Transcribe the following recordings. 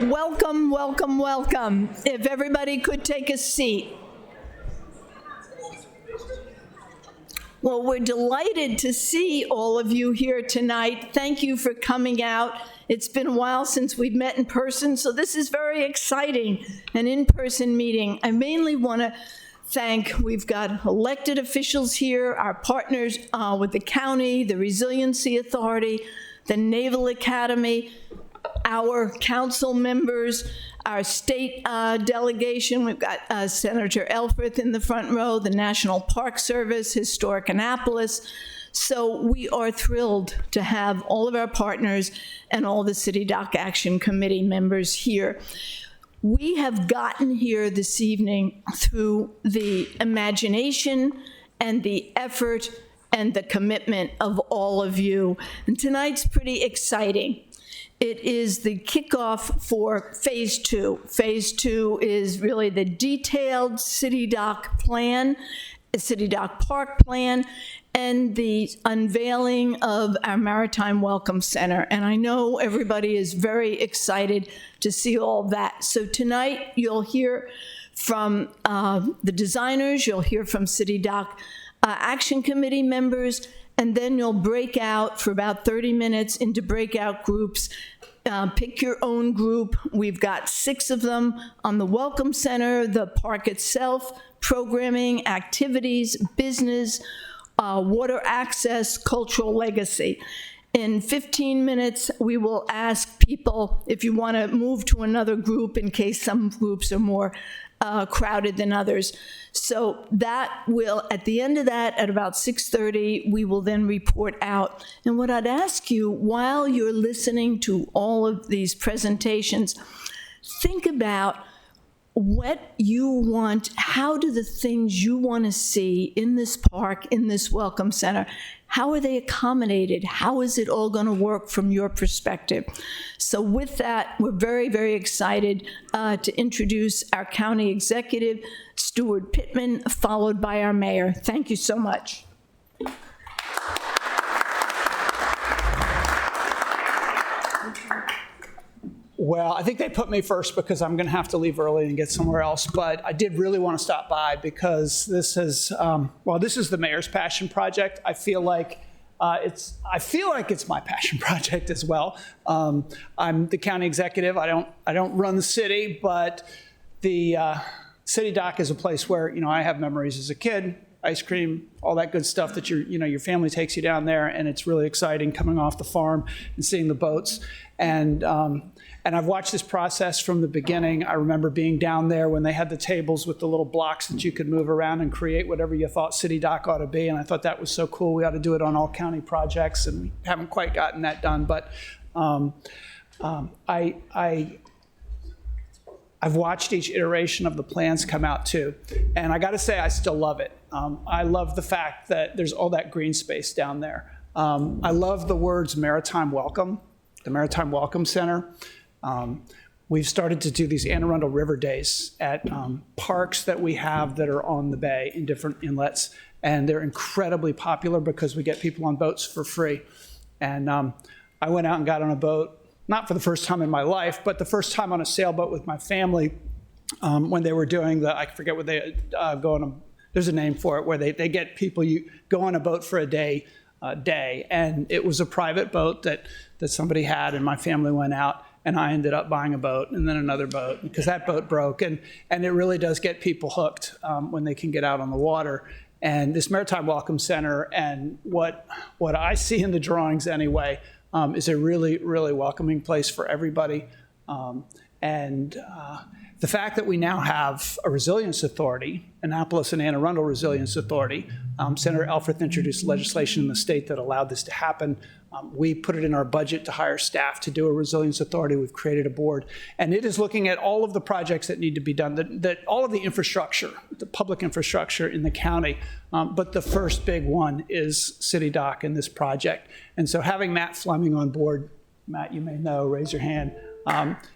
Welcome, welcome, welcome. If everybody could take a seat. Well, we're delighted to see all of you here tonight. Thank you for coming out. It's been a while since we've met in person, so this is very exciting, an in-person meeting. I mainly want to thank, we've got elected officials here, our partners with the county, the Resiliency Authority, the Naval Academy, our council members, our state delegation. We've got Senator Elfreth in the front row, the National Park Service, Historic Annapolis. So we are thrilled to have all of our partners and all the City Dock Action Committee members here. We have gotten here this evening through the imagination and the effort and the commitment of all of you. And tonight's pretty exciting. It is the kickoff for Phase 2. Phase 2 is really the detailed City Dock plan, City Dock Park plan, and the unveiling of our Maritime Welcome Center. And I know everybody is very excited to see all that. So tonight you'll hear from the designers, you'll hear from City Dock Action Committee members, and then you'll break out for about 30 minutes into breakout groups. Pick your own group. We've got 6 of them on the Welcome Center, the park itself, programming, activities, business, water access, cultural legacy. In 15 minutes, we will ask people if you want to move to another group in case some groups are more crowded than others. So that will, at the end of that, at about 6:30, we will then report out. And what I'd ask you, while you're listening to all of these presentations, think about what you want, how do the things you want to see in this park, in this Welcome Center, how are they accommodated? How is it all going to work from your perspective? So with that, we're very, very excited to introduce our county executive, Stuart Pittman, followed by our mayor. Thank you so much. Well, I think they put me first because I'm going to have to leave early and get somewhere else. But I did really want to stop by because this is, this is the mayor's passion project. I feel like it's my passion project as well. I'm the county executive. I don't run the city, but the City Dock is a place where I have memories as a kid. Ice cream, all that good stuff that your family takes you down there, and it's really exciting coming off the farm and seeing the boats. And I've watched this process from the beginning. I remember being down there when they had the tables with the little blocks that you could move around and create whatever you thought City Dock ought to be. And I thought that was so cool. We ought to do it on all county projects, and we haven't quite gotten that done. But I've watched each iteration of the plans come out too. And I got to say, I still love it. I love the fact that there's all that green space down there. I love the words Maritime Welcome, the Maritime Welcome Center. We've started to do these Anne Arundel River Days at parks that we have that are on the bay in different inlets, and they're incredibly popular because we get people on boats for free. And I went out and got on a boat, not for the first time in my life, but the first time on a sailboat with my family when they were doing I forget what they go on, there's a name for it, where they get people, you go on a boat for a day, and it was a private boat that somebody had, and my family went out. And I ended up buying a boat and then another boat because that boat broke. And it really does get people hooked when they can get out on the water. And this Maritime Welcome Center and what I see in the drawings anyway is a really, really welcoming place for everybody. The fact that we now have a resilience authority, Annapolis and Anne Arundel Resilience Authority, Senator Elfreth introduced legislation in the state that allowed this to happen. We put it in our budget to hire staff to do a resilience authority. We've created a board, and it is looking at all of the projects that need to be done, that all of the infrastructure, the public infrastructure in the county. But the first big one is City Dock and this project. And so having Matt Fleming on board, Matt, you may know, raise your hand.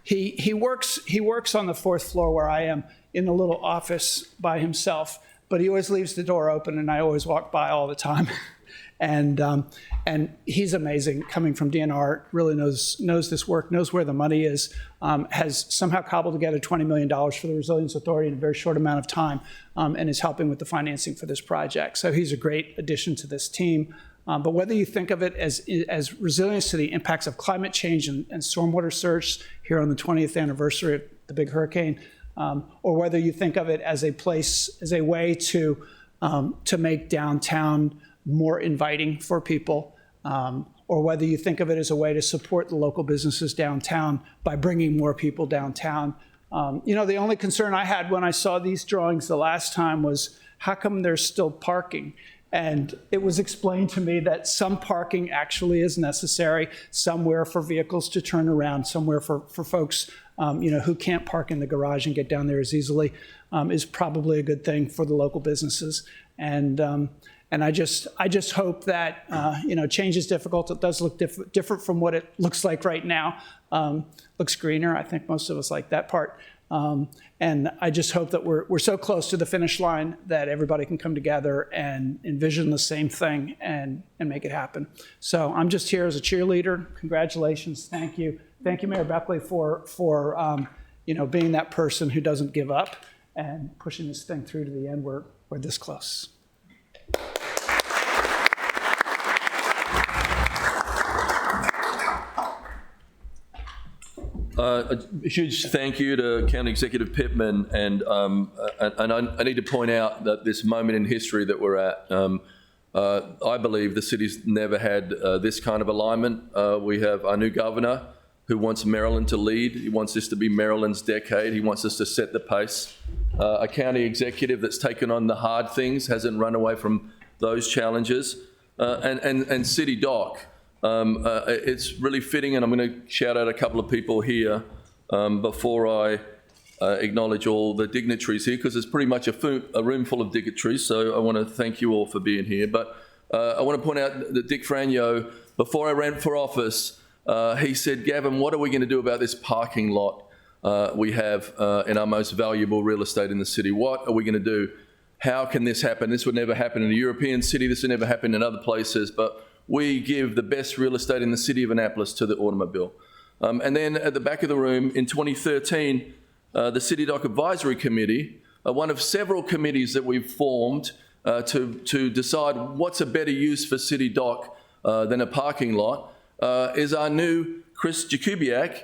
He works on the 4th floor where I am in the little office by himself. but he always leaves the door open, and I always walk by all the time. And he's amazing, coming from DNR, really knows this work, knows where the money is, has somehow cobbled together $20 million for the Resilience Authority in a very short amount of time, and is helping with the financing for this project. So he's a great addition to this team. But whether you think of it as resilience to the impacts of climate change and stormwater surge here on the 20th anniversary of the big hurricane, or whether you think of it as a way to make downtown more inviting for people, or whether you think of it as a way to support the local businesses downtown by bringing more people downtown. The only concern I had when I saw these drawings the last time was, how come there's still parking? And it was explained to me that some parking actually is necessary, somewhere for vehicles to turn around, somewhere for folks who can't park in the garage and get down there as easily, is probably a good thing for the local businesses. And I just hope that, change is difficult. It does look different from what it looks like right now. Looks greener. I think most of us like that part. And I just hope that we're so close to the finish line that everybody can come together and envision the same thing and make it happen. So I'm just here as a cheerleader. Congratulations. Thank you. Thank you, Mayor Beckley, for being that person who doesn't give up and pushing this thing through to the end. We're this close. A huge thank you to County Executive Pittman, and I need to point out that this moment in history that we're at, I believe the city's never had this kind of alignment. We have our new governor who wants Maryland to lead. He wants this to be Maryland's decade. He wants us to set the pace. A county executive that's taken on the hard things, hasn't run away from those challenges, and City Doc. It's really fitting, and I'm going to shout out a couple of people here before I acknowledge all the dignitaries here, because it's pretty much a room full of dignitaries, so I want to thank you all for being here. But I want to point out that Dick Franyo, before I ran for office, he said, Gavin, what are we going to do about this parking lot we have in our most valuable real estate in the city? What are we going to do? How can this happen? This would never happen in a European city. This would never happen in other places, but we give the best real estate in the city of Annapolis to the automobile. And then at the back of the room, in 2013, the City Dock Advisory Committee, one of several committees that we've formed to decide what's a better use for City Dock than a parking lot, is our new Chris Jakubiak,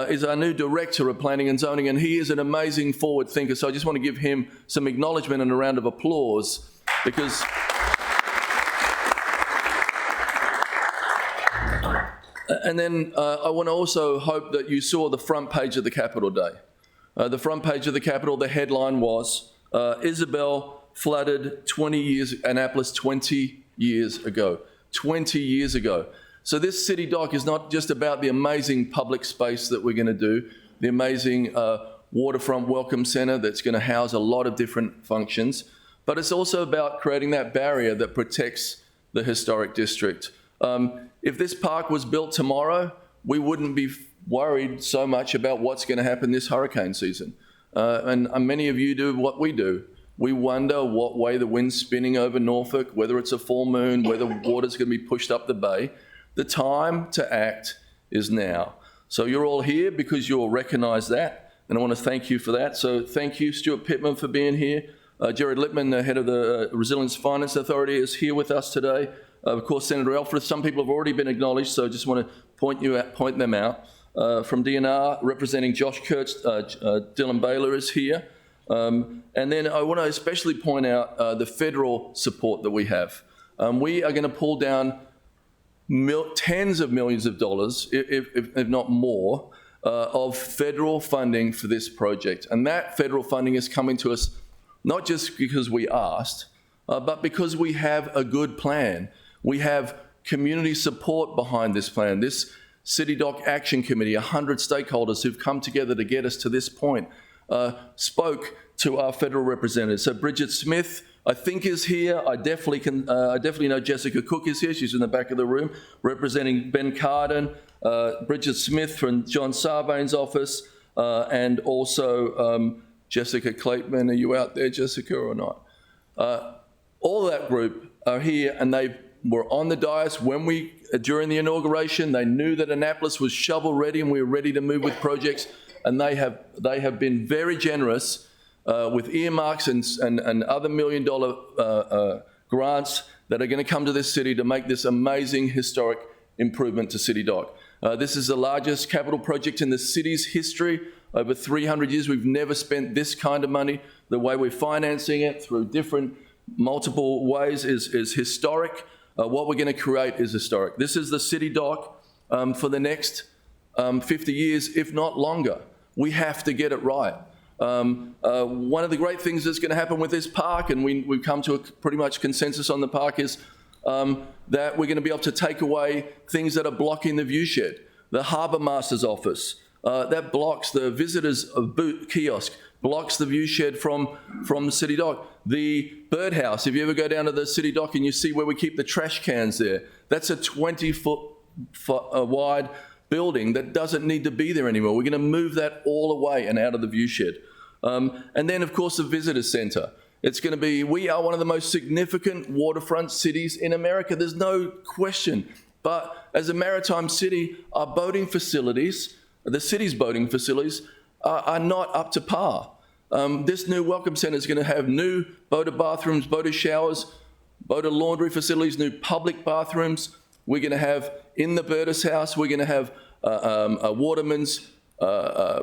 is our new Director of Planning and Zoning, and he is an amazing forward thinker. So I just want to give him some acknowledgement and a round of applause, because and then I want to also hope that you saw the front page of the Capitol Day. The front page of the Capitol, the headline was, Isabel flooded 20 years, Annapolis 20 years ago. 20 years ago. So this City Dock is not just about the amazing public space that we're going to do, the amazing waterfront welcome center that's going to house a lot of different functions, but it's also about creating that barrier that protects the historic district. If this park was built tomorrow, we wouldn't be worried so much about what's going to happen this hurricane season. And many of you do what we do. We wonder what way the wind's spinning over Norfolk, whether it's a full moon, whether water's going to be pushed up the bay. The time to act is now. So you're all here because you all recognize that, and I want to thank you for that. So thank you, Stuart Pittman, for being here. Jared Lippman, the head of the Resilience Finance Authority, is here with us today. Of course, Senator Elfreth, some people have already been acknowledged, so I just want to point them out. From DNR, representing Josh Kurtz, Dylan Baylor is here. And then I want to especially point out the federal support that we have. We are going to pull down tens of millions of dollars, if not more, of federal funding for this project. And that federal funding is coming to us not just because we asked, but because we have a good plan. We have community support behind this plan. This City Dock Action Committee, 100 stakeholders who've come together to get us to this point, spoke to our federal representatives. So Bridget Smith, I think, is here. I definitely know Jessica Cook is here. She's in the back of the room, representing Ben Carden, Bridget Smith from John Sarbanes' office, and also Jessica Clayton. Are you out there, Jessica, or not? All of that group are here, and they were on the dais during the inauguration. They knew that Annapolis was shovel ready and we were ready to move with projects, and they have been very generous with earmarks and other $1 million grants that are going to come to this city to make this amazing historic improvement to City Dock. This is the largest capital project in the city's history. Over 300 years, we've never spent this kind of money. The way we're financing it through different multiple ways is historic. What we're going to create is historic. This is the City Dock for the next 50 years, if not longer. We have to get it right. One of the great things that's going to happen with this park, and we've come to a pretty much consensus on the park, is that we're going to be able to take away things that are blocking the view shed. The Harbour Master's office, that blocks the visitors' kiosk, blocks the view shed from the City Dock. The birdhouse, if you ever go down to the City Dock and you see where we keep the trash cans there, that's a 20-foot wide building that doesn't need to be there anymore. We're going to move that all away and out of the view shed. And then, of course, the visitor center. It's going to be, we are one of the most significant waterfront cities in America. There's no question. But as a maritime city, our boating facilities, the city's boating facilities, are not up to par. This new Welcome Center is going to have new boater bathrooms, boater showers, boater laundry facilities, new public bathrooms. We're going to have, in the birders' house, we're going to have a waterman's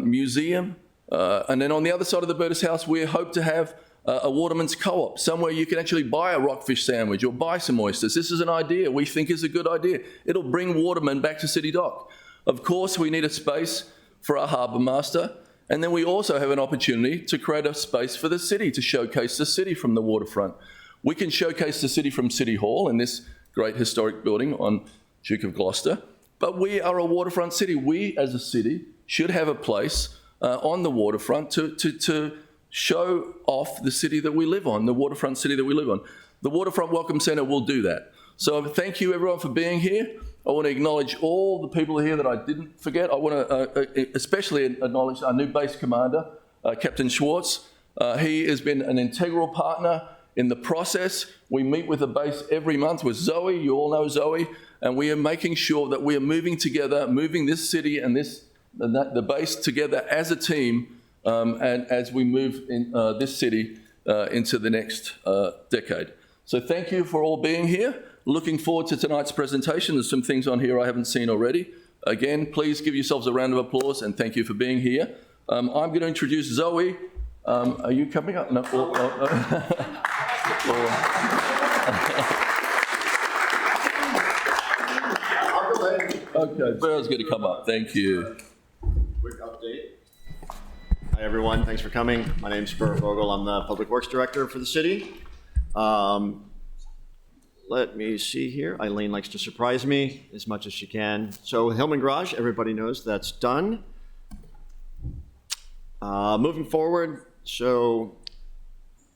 museum. And then on the other side of the birders' house, we hope to have a waterman's co-op, somewhere you can actually buy a rockfish sandwich or buy some oysters. This is an idea we think is a good idea. It'll bring watermen back to City Dock. Of course, we need a space for our harbour master, and then we also have an opportunity to create a space for the city, to showcase the city from the waterfront. We can showcase the city from City Hall in this great historic building on Duke of Gloucester, but we are a waterfront city. We, as a city, should have a place on the waterfront to show off the city that we live on, the waterfront city that we live on. The Waterfront Welcome Centre will do that. So thank you everyone for being here. I want to acknowledge all the people here that I didn't forget. I want to especially acknowledge our new base commander, Captain Schwartz. He has been an integral partner in the process. We meet with the base every month with Zoe. You all know Zoe. And we are making sure that we are moving together, moving this city and the base together as a team, and as we move in this city into the next decade. So thank you for all being here. Looking forward to tonight's presentation. There's some things on here I haven't seen already. Again, please give yourselves a round of applause and thank you for being here. I'm going to introduce Zoe. Are you coming up? No. Okay, Bear's going to come up. Thank you. Quick update. Hi, everyone. Thanks for coming. My name's Burr Vogel. I'm the Public Works Director for the city. Let me see here. Eileen likes to surprise me as much as she can. So Hillman Garage, everybody knows that's done. Moving forward, so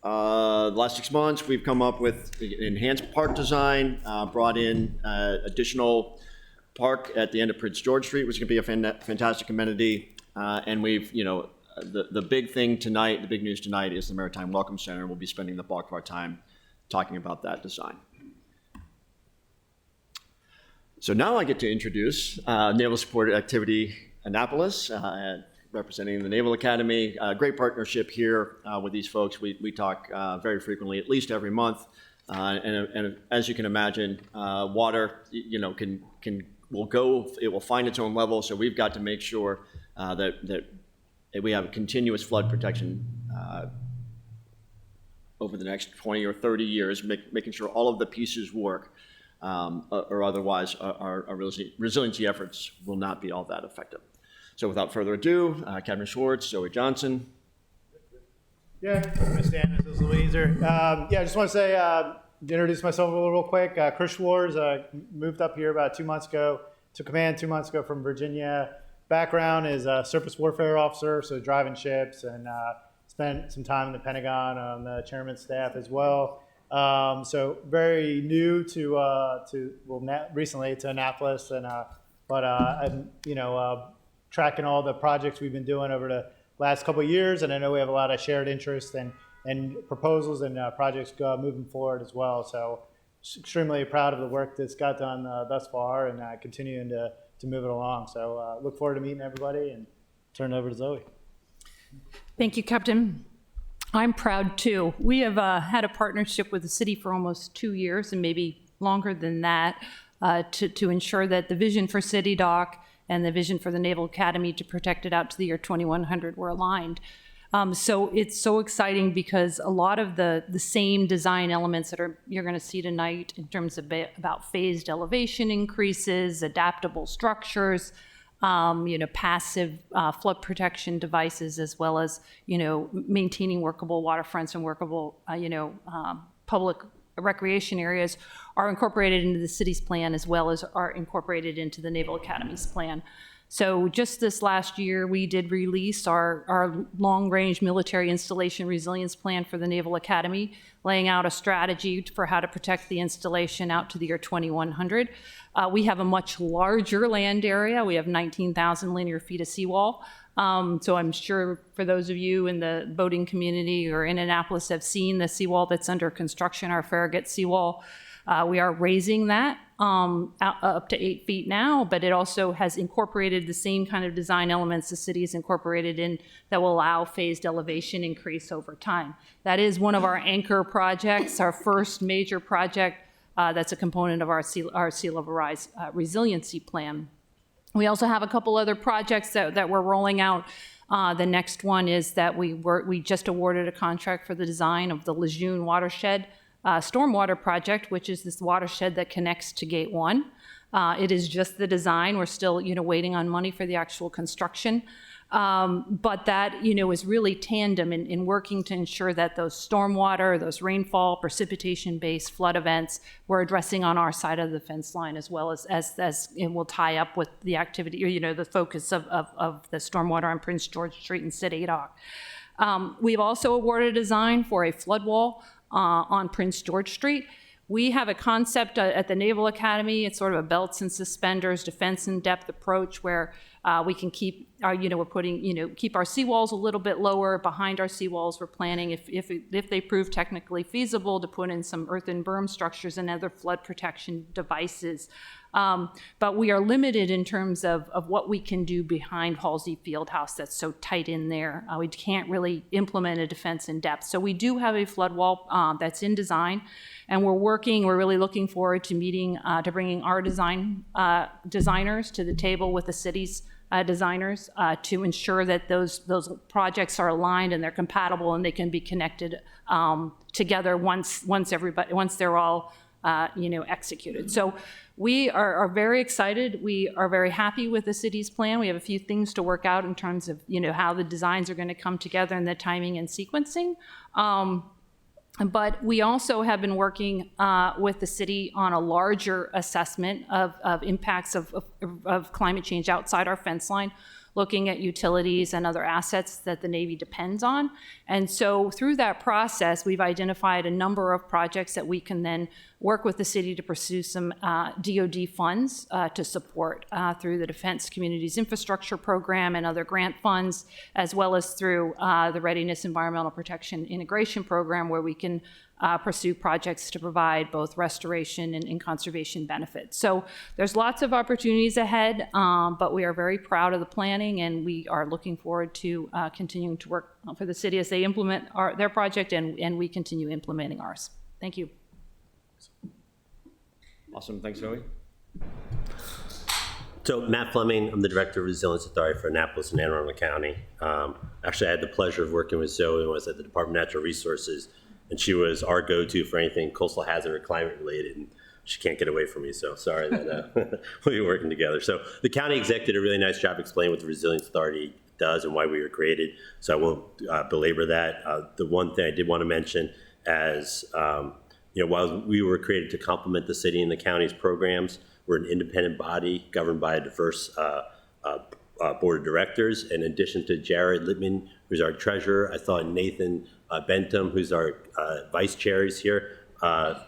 the last 6 months, we've come up with enhanced park design, brought in additional park at the end of Prince George Street, which is going to be a fantastic amenity. And we've, the big thing tonight, the big news tonight is the Maritime Welcome Center. We'll be spending the bulk of our time talking about that design. So now I get to introduce Naval Support Activity Annapolis, representing the Naval Academy. Great partnership here with these folks. We talk very frequently, at least every month. And as you can imagine, water, it will find its own level. So we've got to make sure that we have a continuous flood protection over the next 20 or 30 years, making sure all of the pieces work. Or otherwise our resiliency efforts will not be all that effective. So without further ado, Captain Schwartz, Zoe Johnson. Yeah, Ms. Dan, this is Louiser. I just want to say, introduce myself real quick. Chris Schwartz, moved up here about 2 months ago, took command 2 months ago from Virginia. Background is a surface warfare officer, so driving ships, and spent some time in the Pentagon on the chairman's staff as well. So very new recently to Annapolis, and but I'm tracking all the projects we've been doing over the last couple of years, and I know we have a lot of shared interest, and and proposals and projects moving forward as well. So extremely proud of the work that's got done thus far, and continuing to move it along. So look forward to meeting everybody, and turn it over to Zoe. Thank you, Captain. I'm proud too. We have had a partnership with the city for almost 2 years and maybe longer than that to ensure that the vision for City Dock and the vision for the Naval Academy to protect it out to the year 2100 were aligned. So it's so exciting because a lot of the same design elements that you're going to see tonight in terms of about phased elevation increases, adaptable structures, passive flood protection devices, as well as, maintaining workable waterfronts and workable, public recreation areas are incorporated into the city's plan, as well as are incorporated into the Naval Academy's plan. So just this last year, we did release our long-range military installation resilience plan for the Naval Academy, laying out a strategy for how to protect the installation out to the year 2100. We have a much larger land area. We have 19,000 linear feet of seawall. So I'm sure for those of you in the boating community or in Annapolis have seen the seawall that's under construction, our Farragut seawall. We are raising that up to 8 feet now, but it also has incorporated the same kind of design elements the city has incorporated in that will allow phased elevation increase over time. That is one of our anchor projects, our first major project that's a component of our sea level rise resiliency plan. We also have a couple other projects that we're rolling out. The next one is that we just awarded a contract for the design of the Lejeune watershed stormwater project, which is this watershed that connects to Gate 1. It is just the design. We're still, waiting on money for the actual construction. But that, is really tandem in working to ensure that those stormwater, those rainfall, precipitation-based flood events, we're addressing on our side of the fence line, as well as it will tie up with the activity, or, the focus of the stormwater on Prince George Street and City Dock. We've also awarded a design for a flood wall on Prince George Street. We have a concept at the Naval Academy. It's sort of a belts and suspenders, defense in depth approach where we can keep our, keep our seawalls a little bit lower. Behind our seawalls, we're planning, if they prove technically feasible, to put in some earthen berm structures and other flood protection devices. But we are limited in terms of what we can do behind Halsey Fieldhouse that's so tight in there. We can't really implement a defense in depth. So we do have a flood wall that's in design, and we're really looking forward to to bringing our designers to the table with the city's designers to ensure that those projects are aligned and they're compatible and they can be connected together once they're all executed. So we are very excited. We are very happy with the city's plan. We have a few things to work out in terms of, how the designs are going to come together and the timing and sequencing. But we also have been working with the city on a larger assessment of impacts of climate change outside our fence line, looking at utilities and other assets that the Navy depends on. And so through that process, we've identified a number of projects that we can then work with the city to pursue some DoD funds to support through the Defense Communities Infrastructure Program and other grant funds, as well as through the Readiness Environmental Protection Integration Program, where we can pursue projects to provide both restoration and conservation benefits. So there's lots of opportunities ahead, but we are very proud of the planning, and we are looking forward to continuing to work for the city as they implement their project and we continue implementing ours. Thank you. Awesome, thanks, Zoe. So Matt Fleming, I'm the Director of Resilience Authority for Annapolis and Anne Arundel County. Actually, I had the pleasure of working with Zoe when I was at the Department of Natural Resources, and she was our go-to for anything coastal hazard or climate related, and she can't get away from me, so sorry that we'll be working together. So the county exec did a really nice job explaining what the Resilience Authority does and why we were created, so I won't belabor that. The one thing I did want to mention as while we were created to complement the city and the county's programs, we're an independent body governed by a diverse board of directors. In addition to Jared Littman, who's our treasurer, I thought Nathan Bentham, who's our vice chair, is here,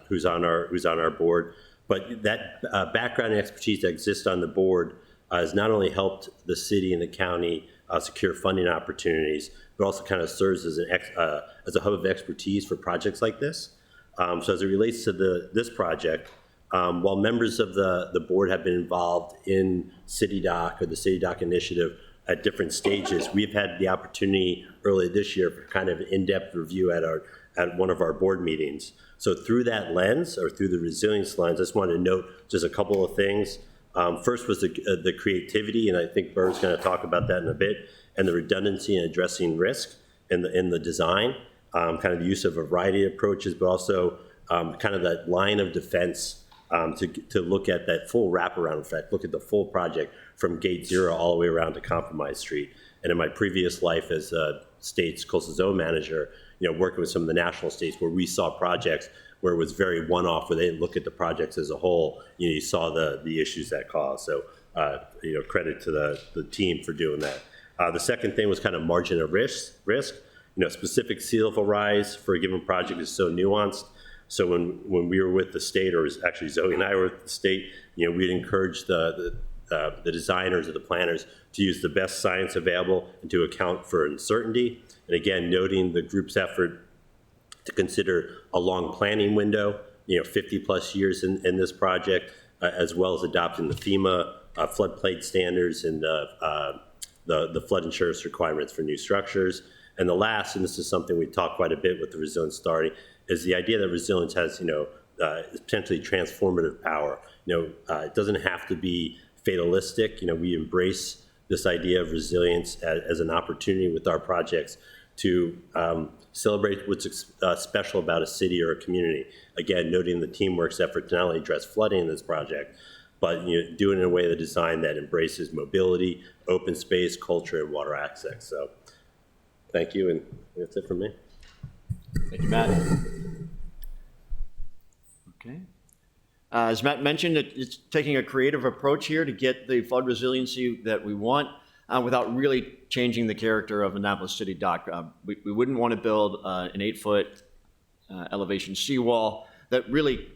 who's on our board. But that background and expertise that exists on the board has not only helped the city and the county secure funding opportunities, but also kind of serves as as a hub of expertise for projects like this. So as it relates to this project, while members of the board have been involved in CityDoc or the CityDoc initiative at different stages, we've had the opportunity earlier this year for kind of an in-depth review at one of our board meetings. So through that lens, or through the resilience lens, I just wanted to note just a couple of things. First was the creativity, and I think Burr's going to talk about that in a bit, and the redundancy in addressing risk in the design, kind of the use of a variety of approaches, but also kind of that line of defense to look at that full wraparound effect, look at the full project from gate zero all the way around to Compromise Street. And in my previous life as a state's coastal zone manager, working with some of the national states where we saw projects where it was very one-off, where they didn't look at the projects as a whole, you saw the issues that caused. So, credit to the team for doing that. The second thing was kind of margin of risk. Specific sea level rise for a given project is so nuanced. So when we were with the state, or actually Zoe and I were with the state, we'd encourage the designers or the planners to use the best science available and to account for uncertainty. And again, noting the group's effort to consider a long planning window, 50 plus years in this project, as well as adopting the FEMA floodplain standards and the flood insurance requirements for new structures. And the last, and this is something we talked quite a bit with the Resilience Authority, is the idea that resilience has, potentially transformative power. It doesn't have to be fatalistic. We embrace this idea of resilience as an opportunity with our projects to celebrate what's special about a city or a community. Again, noting the teamwork's effort to not only address flooding in this project, but do it in a way, the design that embraces mobility, open space, culture, and water access. So thank you, and that's it from me. Thank you, Matt. Okay. As Matt mentioned, it's taking a creative approach here to get the flood resiliency that we want without really changing the character of Annapolis City Dock. We wouldn't want to build an 8-foot elevation seawall that really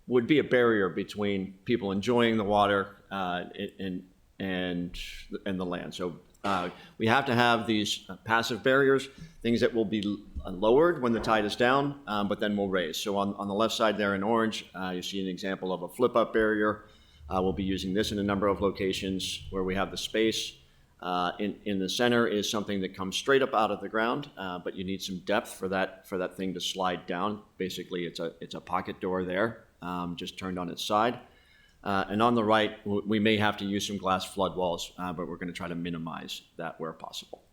would be a barrier between people enjoying the water and the land. So we have to have these passive barriers, things that will be lowered when the tide is down, but then will raise. So on the left side there in orange, you see an example of a flip-up barrier. We'll be using this in a number of locations where we have the space. In the center is something that comes straight up out of the ground, but you need some depth for that thing to slide down. Basically, it's a pocket door there, just turned on its side. And on the right, we may have to use some glass flood walls, but we're going to try to minimize that where possible.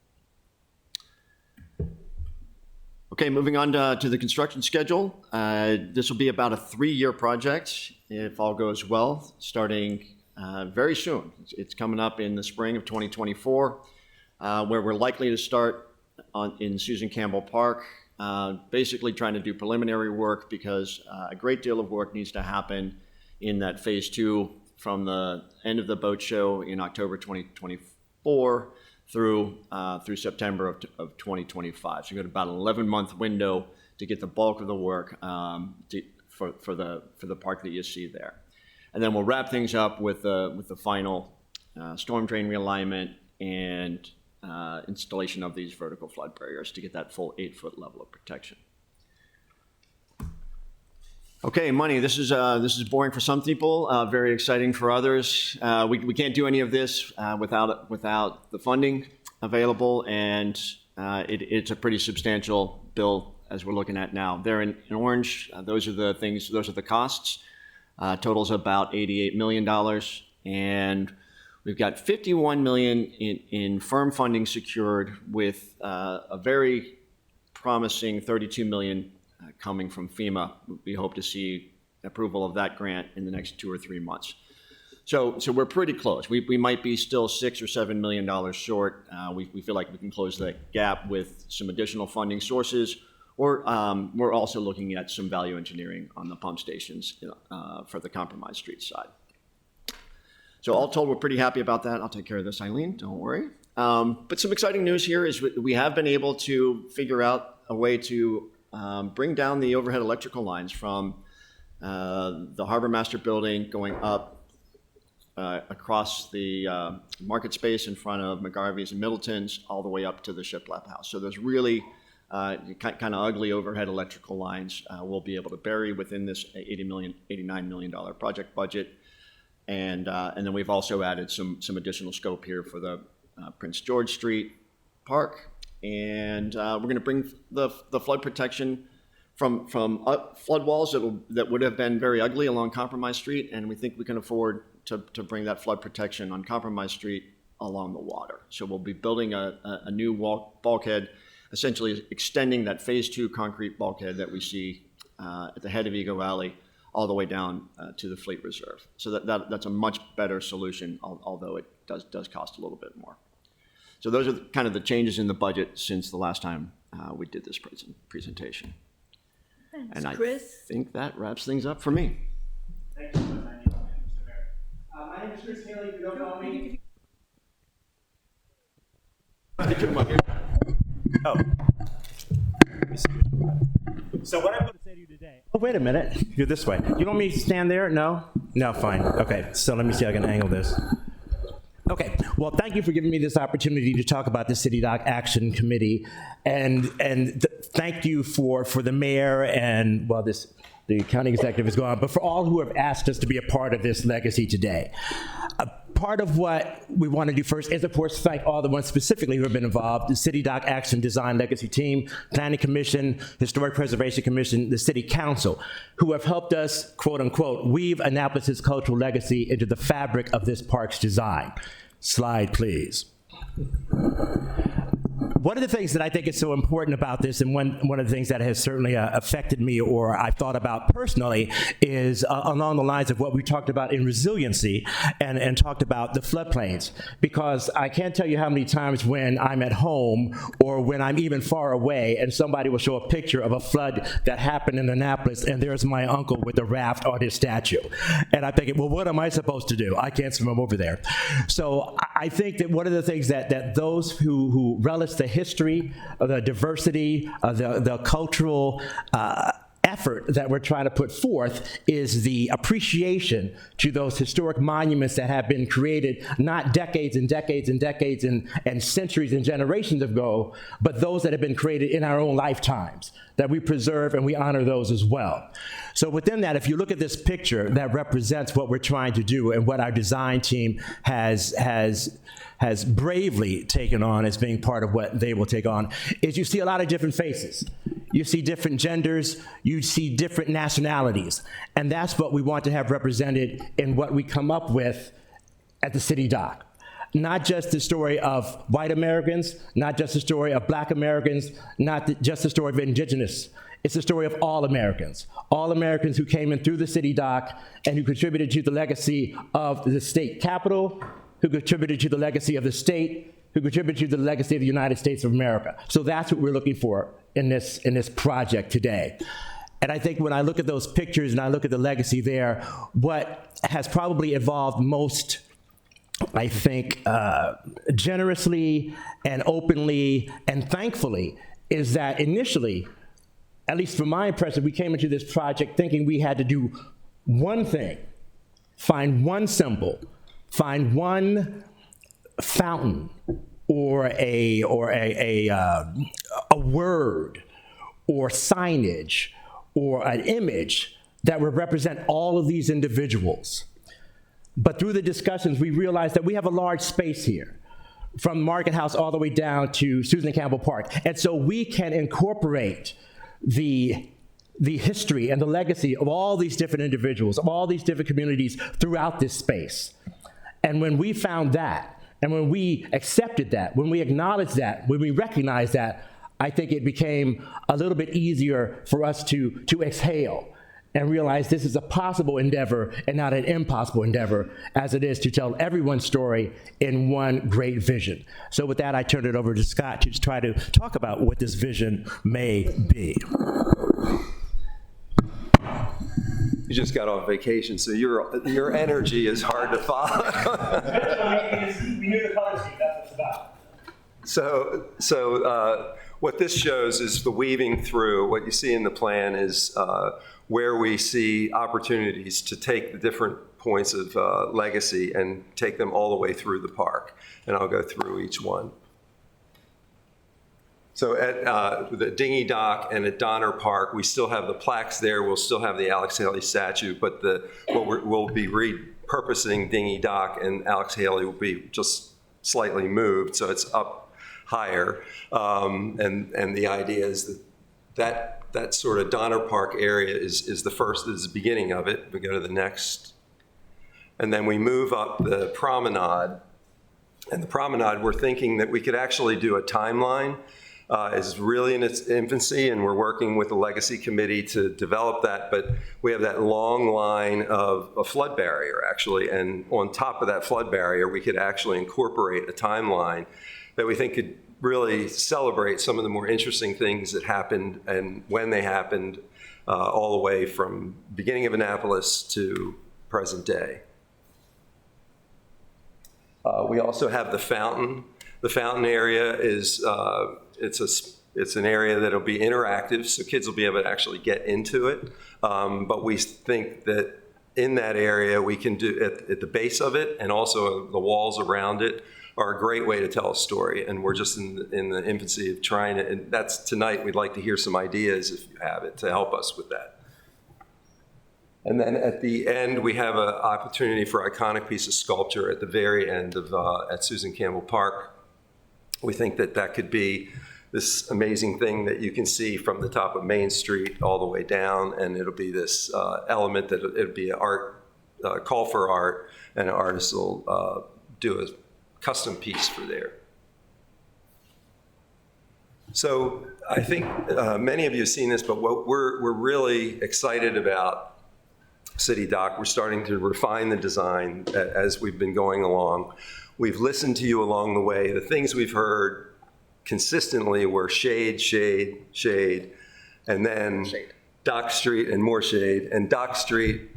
Okay, moving on to the construction schedule. This will be about a 3-year project, if all goes well, starting very soon. It's coming up in the spring of 2024, where we're likely to start in Susan Campbell Park, basically trying to do preliminary work because a great deal of work needs to happen in that phase 2 from the end of the boat show in October 2024 through September of 2025. So you've got about an 11-month window to get the bulk of the work for the park that you see there. And then we'll wrap things up with the final storm drain realignment and installation of these vertical flood barriers to get that full 8-foot level of protection. Okay, money. This is boring for some people, very exciting for others. We can't do any of this without the funding available, and it's a pretty substantial bill as we're looking at now. There in orange, those are the costs. Totals about $88 million, and we've got $51 million in firm funding secured, with a very promising $32 million coming from FEMA. We hope to see approval of that grant in the next 2 or 3 months. So we're pretty close. We might be still $6 or $7 million short. We feel like we can close that gap with some additional funding sources, or we're also looking at some value engineering on the pump stations for the Compromise Street side. So all told, we're pretty happy about that. I'll take care of this, Eileen, don't worry. But some exciting news here is we have been able to figure out a way to bring down the overhead electrical lines from the Harbor Master building going up across the market space in front of McGarvey's and Middleton's, all the way up to the shiplap house. So there's really kind of ugly overhead electrical lines we'll be able to bury within this $89 million project budget. And then we've also added some additional scope here for the Prince George Street Park. And we're going to bring the flood protection from flood walls that would have been very ugly along Compromise Street, and we think we can afford to bring that flood protection on Compromise Street along the water. So we'll be building a new bulkhead, essentially extending that Phase 2 concrete bulkhead that we see at the head of Eagle Valley all the way down to the Fleet Reserve. So that's a much better solution, although it does cost a little bit more. So those are kind of the changes in the budget since the last time we did this presentation. Thanks, And I Chris. think that wraps things up for me. Thank you so much, Mr. Mayor. My name is Chris Haley. If you don't know me, Oh. So what I'm going to say to you today. Oh, wait a minute. You're this way. You want me to stand there? No? No, fine. Okay, so let me see if I can angle this. Okay, well, thank you for giving me this opportunity to talk about the City Dock Action Committee, and thank you for the mayor and, well, the county executive is gone, but for all who have asked us to be a part of this legacy today. Part of what we want to do first is, of course, thank all the ones specifically who have been involved: the City Dock Action Design Legacy Team, Planning Commission, Historic Preservation Commission, the City Council, who have helped us, quote unquote, weave Annapolis's cultural legacy into the fabric of this park's design. Slide, please. One of the things that I think is so important about this, and one of the things that has certainly affected me or I've thought about personally, is along the lines of what we talked about in resiliency and talked about the floodplains. Because I can't tell you how many times when I'm at home or when I'm even far away and somebody will show a picture of a flood that happened in Annapolis, and there's my uncle with a raft on his statue. And I'm thinking, well, what am I supposed to do? I can't swim over there. So I think that one of the things that those who relish the history, the diversity, the cultural effort that we're trying to put forth is the appreciation to those historic monuments that have been created not decades and decades and decades and centuries and generations ago, but those that have been created in our own lifetimes, that we preserve and we honor those as well. So within that, if you look at this picture that represents what we're trying to do and what our design team has bravely taken on as being part of what they will take on, is you see a lot of different faces. You see different genders, you see different nationalities, and that's what we want to have represented in what we come up with at the City Dock. Not just the story of white Americans, not just the story of black Americans, not just the story of indigenous. It's the story of all Americans who came in through the City Dock and who contributed to the legacy of the state capitol, who contributed to the legacy of the state, who contributed to the legacy of the United States of America. So that's what we're looking for in this project today. And I think when I look at those pictures and I look at the legacy there, what has probably evolved most, I think, generously and openly and thankfully, is that initially, at least from my impression, we came into this project thinking we had to do one thing: find one symbol, find one fountain, or a word, or signage, or an image that would represent all of these individuals. But through the discussions, we realized that we have a large space here, from Market House all the way down to Susan Campbell Park. And so we can incorporate the history and the legacy of all these different individuals, of all these different communities throughout this space. And when we found that, and when we accepted that, when we acknowledged that, when we recognized that, I think it became a little bit easier for us to exhale and realize this is a possible endeavor and not an impossible endeavor, as it is to tell everyone's story in one great vision. So with that, I turn it over to Scott to try to talk about what this vision may be. You just got off vacation, so your energy is hard to follow. We knew the color scheme, that's what it's about. So what this shows is the weaving through. What you see in the plan is where we see opportunities to take the different points of legacy and take them all the way through the park. And I'll go through each one. So at the Dinghy Dock and at Donner Park, we still have the plaques there. We'll still have the Alex Haley statue, but we'll be repurposing Dinghy Dock, and Alex Haley will be just slightly moved, so it's up higher. And the idea is that sort of Donner Park area is the beginning of it. We go to the next, and then we move up the promenade. And the promenade, we're thinking that we could actually do a timeline. Is really in its infancy, and we're working with the Legacy Committee to develop that, but we have that long line of a flood barrier, actually, and on top of that flood barrier, we could actually incorporate a timeline that we think could really celebrate some of the more interesting things that happened and when they happened, all the way from beginning of Annapolis to present day. We also have the fountain. The fountain area is it's an area that'll be interactive, so kids will be able to actually get into it. But we think that in that area, we can do at the base of it, and also the walls around it are a great way to tell a story. And we're just in the infancy of trying it. And that's tonight. We'd like to hear some ideas, if you have it, to help us with that. And then at the end, we have an opportunity for an iconic piece of sculpture at the very end of at Susan Campbell Park. We think that could be this amazing thing that you can see from the top of Main Street all the way down, and it'll be this element that it'll be an art, call for art, and an artist will do a custom piece for there. So I think many of you have seen this, but what we're really excited about City Dock, we're starting to refine the design as we've been going along. We've listened to you along the way. The things we've heard consistently were shade, shade, shade, and then Dock Street and more shade. And Dock Street,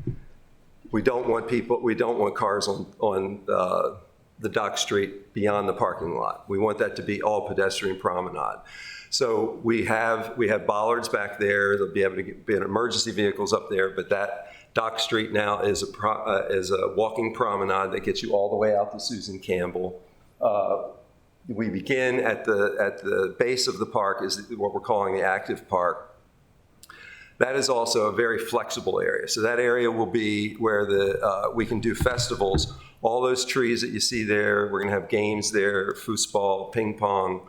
we don't want cars on the Dock Street beyond the parking lot. We want that to be all pedestrian promenade. So we have bollards back there. There'll be able to be emergency vehicles up there, but that Dock Street now is a walking promenade that gets you all the way out to Susan Campbell. We begin at the base of the park is what we're calling the active park. That is also a very flexible area. So that area will be where we can do festivals. All those trees that you see there, we're going to have games there, foosball, ping pong.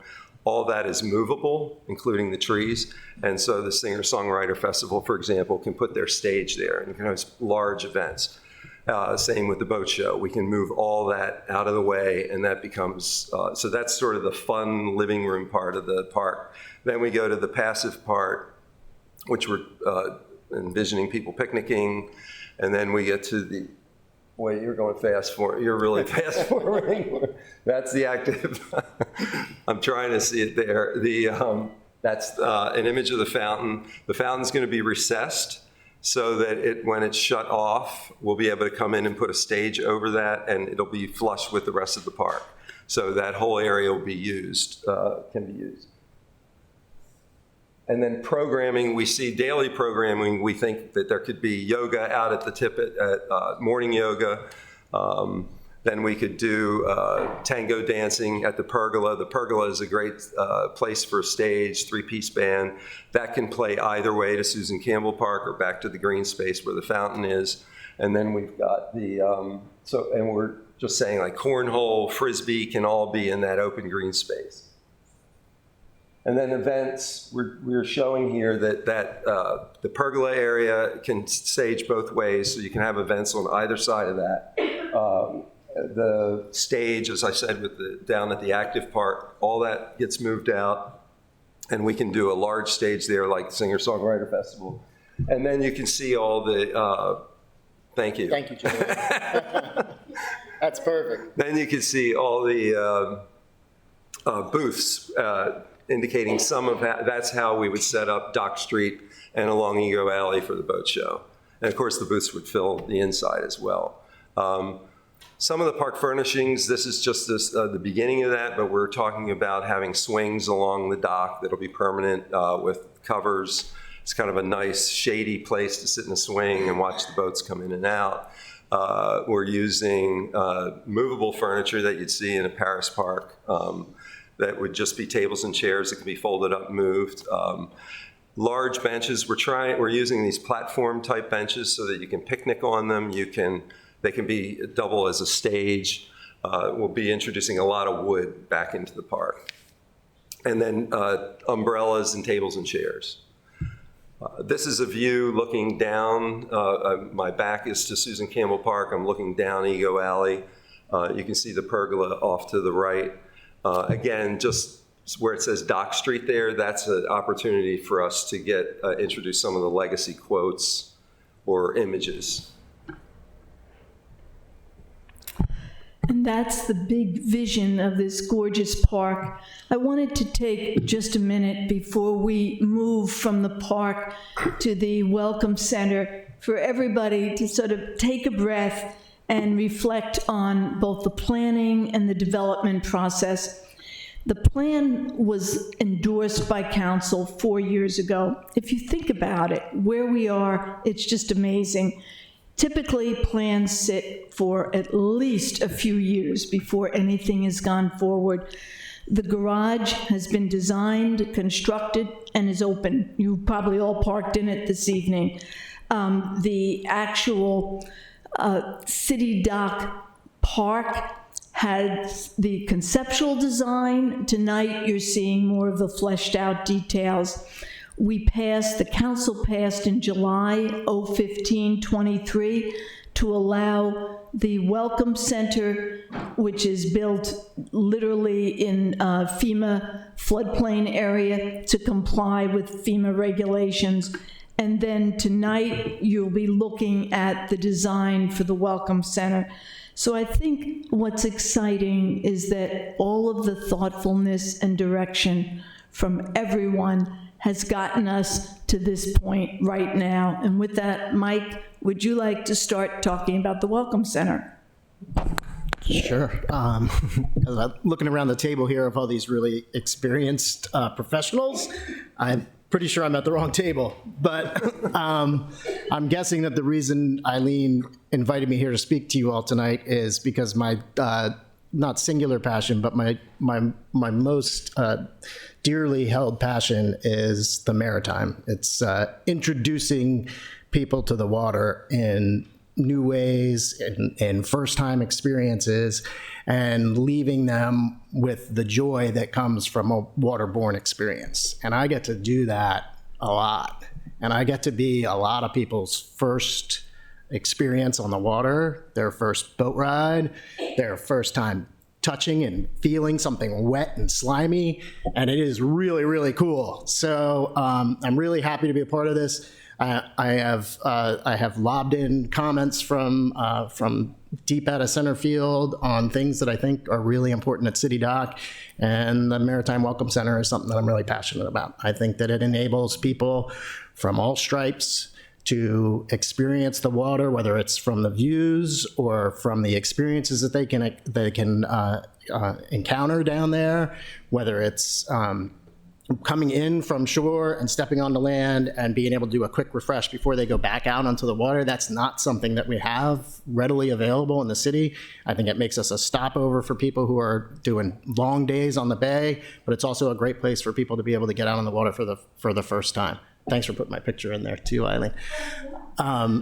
All that is movable, including the trees. And so the Singer-Songwriter Festival, for example, can put their stage there and can have large events. Same with the boat show. We can move all that out of the way, and that becomes, so that's sort of the fun living room part of the park. Then we go to the passive part, which we're envisioning people picnicking. And then we get to the, boy, you're going fast forward. You're really fast forwarding. That's the active. I'm trying to see it there. That's an image of the fountain. The fountain's going to be recessed so that when it's shut off, we'll be able to come in and put a stage over that, and it'll be flush with the rest of the park. So that whole area will be used, can be used. And then programming, we see daily programming. We think that there could be yoga out at the tip at morning yoga. Then we could do tango dancing at the pergola. The pergola is a great place for a stage, three-piece band. That can play either way to Susan Campbell Park or back to the green space where the fountain is. And then we've got and we're just saying like cornhole, frisbee can all be in that open green space. And then events, we're showing here that the pergola area can stage both ways, so you can have events on either side of that. The stage, as I said, down at the active park, all that gets moved out, and we can do a large stage there like the Singer-Songwriter Festival. And then you can see all the, thank you. Thank you, Joe. That's perfect. Then you can see all the booths, indicating some of that's how we would set up Dock Street and along Ego Alley for the boat show. And of course, the booths would fill the inside as well. Some of the park furnishings, this is just the beginning of that, but we're talking about having swings along the dock that'll be permanent with covers. It's kind of a nice shady place to sit in a swing and watch the boats come in and out. We're using movable furniture that you'd see in a Paris park that would just be tables and chairs that can be folded up and moved. Large benches, we're using these platform type benches so that you can picnic on them. They can be double as a stage. We'll be introducing a lot of wood back into the park. And then umbrellas and tables and chairs. This is a view looking down. My back is to Susan Campbell Park. I'm looking down Ego Alley. You can see the pergola off to the right. Again, just where it says Dock Street there, that's an opportunity for us to introduce some of the legacy quotes or images. And that's the big vision of this gorgeous park. I wanted to take just a minute before we move from the park to the Welcome Center for everybody to sort of take a breath and reflect on both the planning and the development process. The plan was endorsed by council 4 years ago. If you think about it, where we are, it's just amazing. Typically, plans sit for at least a few years before anything has gone forward. The garage has been designed, constructed, and is open. You probably all parked in it this evening. The actual City Dock Park had the conceptual design. Tonight, you're seeing more of the fleshed out details. The council passed in July 015-23 to allow the Welcome Center, which is built literally in FEMA floodplain area, to comply with FEMA regulations. And then tonight, you'll be looking at the design for the Welcome Center. So I think what's exciting is that all of the thoughtfulness and direction from everyone has gotten us to this point right now. And with that, Mike, would you like to start talking about the Welcome Center? Sure. As I'm looking around the table here of all these really experienced professionals, I'm pretty sure I'm at the wrong table. But I'm guessing that the reason Eileen invited me here to speak to you all tonight is because my not singular passion, but my most dearly held passion is the maritime. It's introducing people to the water in new ways and first-time experiences, and leaving them with the joy that comes from a waterborne experience. And I get to do that a lot. And I get to be a lot of people's first experience on the water, their first boat ride, their first time touching and feeling something wet and slimy, and it is really, really cool. So I'm really happy to be a part of this. I have lobbed in comments from deep out of center field on things that I think are really important at City Dock, and the Maritime Welcome Center is something that I'm really passionate about. I think that it enables people from all stripes to experience the water, whether it's from the views or from the experiences that they can encounter down there, whether it's coming in from shore and stepping onto land and being able to do a quick refresh before they go back out onto the water. That's not something that we have readily available in the city. I think it makes us a stopover for people who are doing long days on the bay, but it's also a great place for people to be able to get out on the water for the first time. Thanks for putting my picture in there too, Eileen. I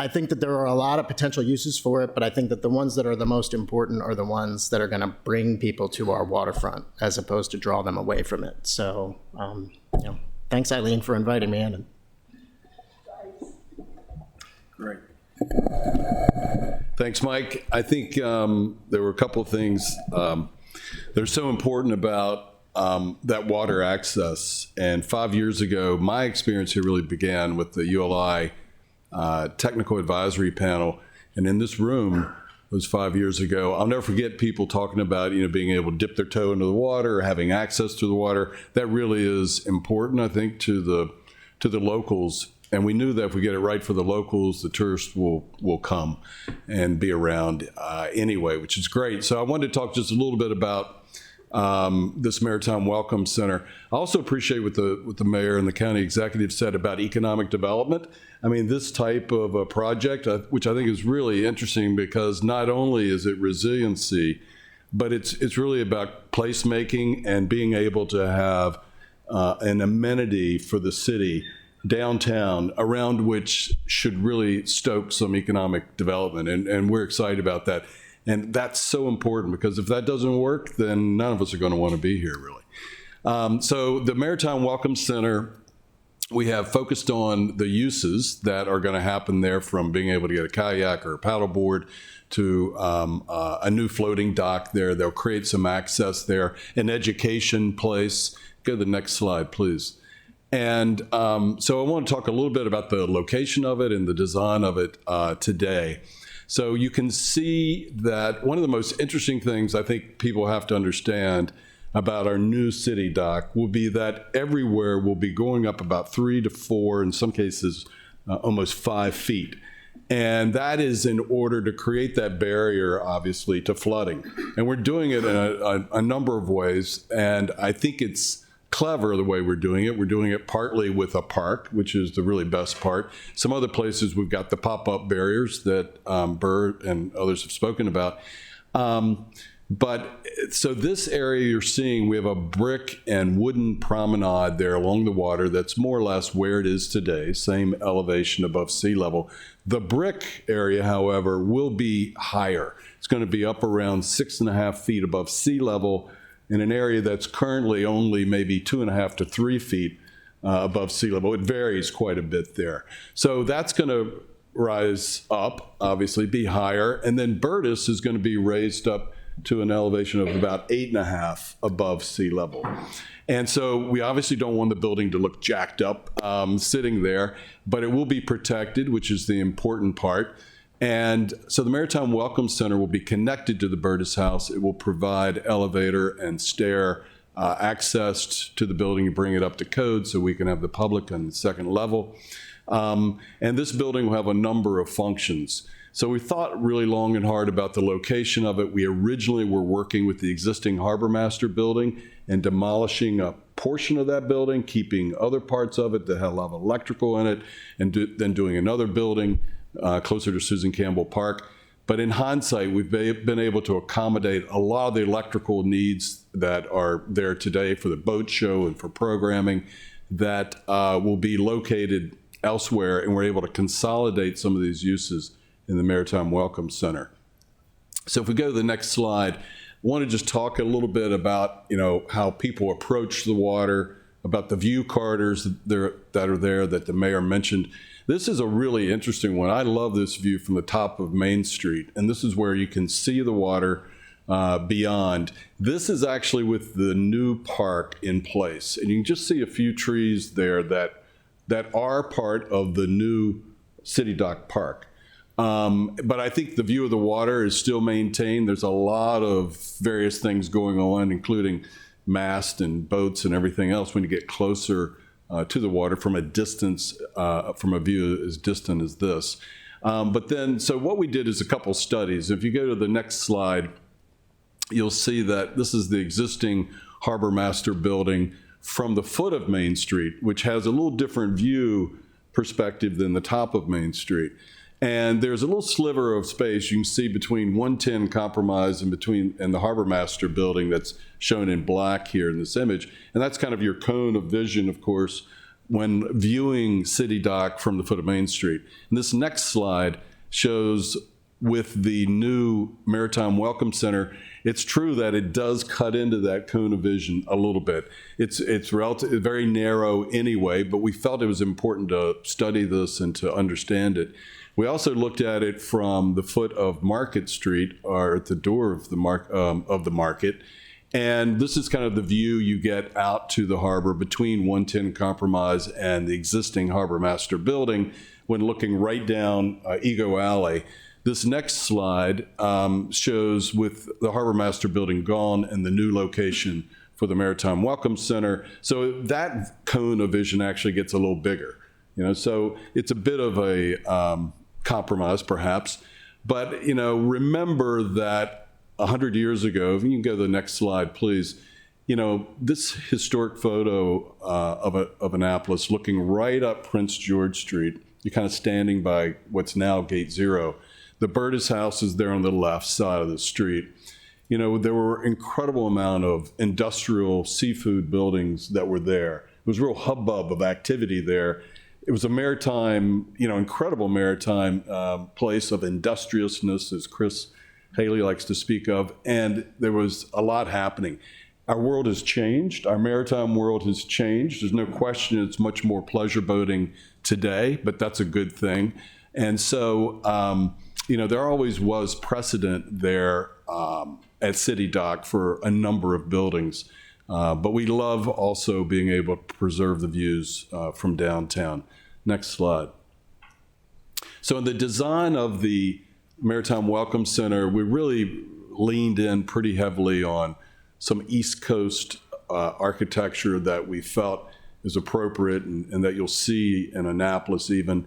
think that there are a lot of potential uses for it, but I think that the ones that are the most important are the ones that are going to bring people to our waterfront as opposed to draw them away from it. So, thanks, Eileen, for inviting me in. Great. Thanks, Mike. I think there were a couple of things that are so important about that water access. And 5 years ago, my experience here really began with the ULI Technical Advisory Panel. And in this room, it was 5 years ago, I'll never forget people talking about, being able to dip their toe into the water or having access to the water. That really is important, I think, to the locals. And we knew that if we get it right for the locals, the tourists will come and be around anyway, which is great. So I wanted to talk just a little bit about this Maritime Welcome Center. I also appreciate what the mayor and the county executive said about economic development. I mean, this type of a project, which I think is really interesting because not only is it resiliency, but it's really about placemaking and being able to have an amenity for the city downtown around which should really stoke some economic development. And we're excited about that. And that's so important because if that doesn't work, then none of us are going to want to be here, really. So the Maritime Welcome Center, we have focused on the uses that are going to happen there, from being able to get a kayak or a paddleboard to a new floating dock there. They'll create some access there, an education place. Go to the next slide, please. And so I want to talk a little bit about the location of it and the design of it today. So you can see that one of the most interesting things I think people have to understand about our new city dock will be that everywhere will be going up about 3 to 4, in some cases almost 5 feet. And that is in order to create that barrier, obviously, to flooding. And we're doing it in a number of ways. And I think it's clever the way we're doing it. We're doing it partly with a park, which is the really best part. Some other places we've got the pop-up barriers that Bert and others have spoken about. But so this area you're seeing, we have a brick and wooden promenade there along the water that's more or less where it is today, same elevation above sea level. The brick area, however, will be higher. It's going to be up around 6.5 feet above sea level in an area that's currently only maybe 2.5 to 3 feet above sea level. It varies quite a bit there. So that's going to rise up, obviously, be higher. And then Burtis is going to be raised up to an elevation of about 8.5 above sea level. And so we obviously don't want the building to look jacked up sitting there, but it will be protected, which is the important part. And so the Maritime Welcome Center will be connected to the Burtis House. It will provide elevator and stair access to the building and bring it up to code so we can have the public on the second level. And this building will have a number of functions. So we thought really long and hard about the location of it. We originally were working with the existing Harbor Master building and demolishing a portion of that building, keeping other parts of it that have a lot of electrical in it, and then doing another building closer to Susan Campbell Park. But in hindsight, we've been able to accommodate a lot of the electrical needs that are there today for the boat show and for programming that will be located elsewhere, and we're able to consolidate some of these uses in the Maritime Welcome Center. So if we go to the next slide, I want to just talk a little bit about, how people approach the water, about the view corridors that are there that the mayor mentioned. This is a really interesting one. I love this view from the top of Main Street, and this is where you can see the water beyond. This is actually with the new park in place, and you can just see a few trees there that are part of the new City Dock Park. But I think the view of the water is still maintained. There's a lot of various things going on, including mast and boats and everything else when you get closer to the water from a distance, from a view as distant as this. So what we did is a couple studies. If you go to the next slide, you'll see that this is the existing Harbor Master building from the foot of Main Street, which has a little different view perspective than the top of Main Street. And there's a little sliver of space you can see between 110 Compromise and the Harbor Master building that's shown in black here in this image. And that's kind of your cone of vision, of course, when viewing City Dock from the foot of Main Street. And this next slide shows with the new Maritime Welcome Center, it's true that it does cut into that cone of vision a little bit. It's very narrow anyway, but we felt it was important to study this and to understand it. We also looked at it from the foot of Market Street, or at the door of the market. And this is kind of the view you get out to the harbor between 110 Compromise and the existing Harbor Master building when looking right down Ego Alley. This next slide shows with the Harbor Master building gone and the new location for the Maritime Welcome Center. So that cone of vision actually gets a little bigger. So it's a bit of a compromise, perhaps. But, remember that 100 years ago, if you can go to the next slide, please, this historic photo of Annapolis looking right up Prince George Street, you're kind of standing by what's now Gate Zero. The Burtis House is there on the left side of the street. There were incredible amount of industrial seafood buildings that were there. It was a real hubbub of activity there. It was a maritime, incredible maritime place of industriousness, as Chris Haley likes to speak of, and there was a lot happening. Our world has changed. Our maritime world has changed. There's no question it's much more pleasure boating today, but that's a good thing. And so, there always was precedent there at City Dock for a number of buildings. But we love also being able to preserve the views from downtown. Next slide. So in the design of the Maritime Welcome Center, we really leaned in pretty heavily on some East Coast architecture that we felt is appropriate and that you'll see in Annapolis even.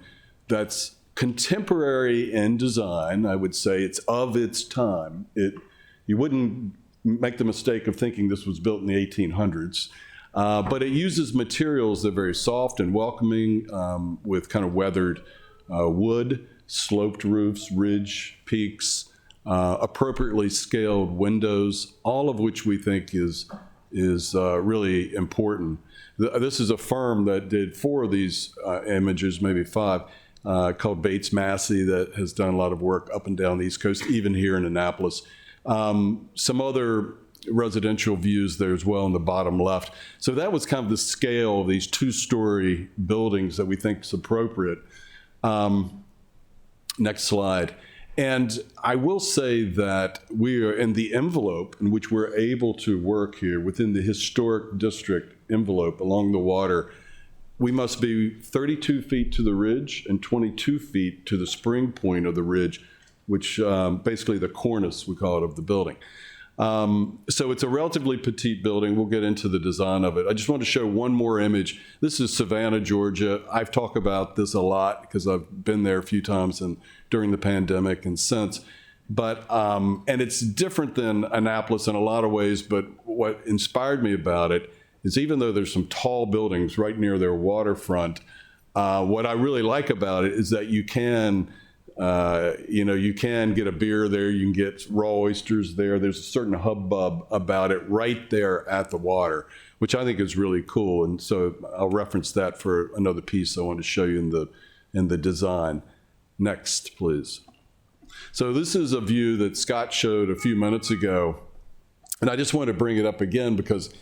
That's contemporary in design. I would say it's of its time. You wouldn't make the mistake of thinking this was built in the 1800s. But it uses materials that are very soft and welcoming with kind of weathered wood, sloped roofs, ridge peaks, appropriately scaled windows, all of which we think is really important. This is a firm that did 4 of these images, maybe 5, called Bates Massey, that has done a lot of work up and down the East Coast, even here in Annapolis. Some other residential views there as well in the bottom left. So that was kind of the scale of these 2-story buildings that we think is appropriate. Next slide. And I will say that we are in the envelope in which we're able to work here within the historic district envelope along the water. We must be 32 feet to the ridge and 22 feet to the spring point of the ridge, which basically the cornice, we call it, of the building. So it's a relatively petite building. We'll get into the design of it. I just want to show one more image. This is Savannah, Georgia. I've talked about this a lot because I've been there a few times and during the pandemic and since. But, and it's different than Annapolis in a lot of ways, but what inspired me about it is even though there's some tall buildings right near their waterfront, what I really like about it is that you can you can get a beer there, you can get raw oysters there. There's a certain hubbub about it right there at the water, which I think is really cool. And so I'll reference that for another piece I want to show you in the design. Next, please. So this is a view that Scott showed a few minutes ago. And I just want to bring it up again because,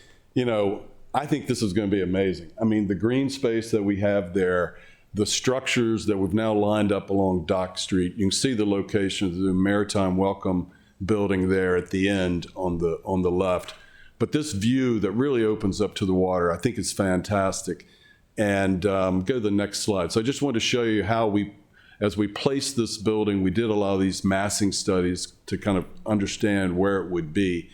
I think this is going to be amazing. I mean, the green space that we have there, the structures that we've now lined up along Dock Street. You can see the location of the Maritime Welcome building there at the end on the left. But this view that really opens up to the water, I think is fantastic. And go to the next slide. So I just want to show you how as we placed this building, we did a lot of these massing studies to kind of understand where it would be.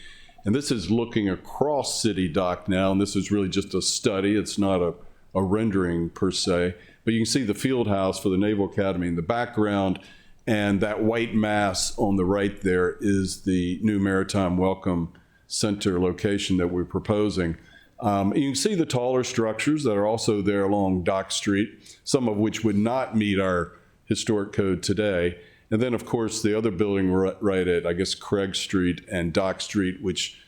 And this is looking across City Dock now, and this is really just a study. It's not a rendering per se. But you can see the field house for the Naval Academy in the background, and that white mass on the right there is the new Maritime Welcome Center location that we're proposing. You can see the taller structures that are also there along Dock Street, some of which would not meet our historic code today. And then, of course, the other building right at, I guess, Craig Street and Dock Street, which,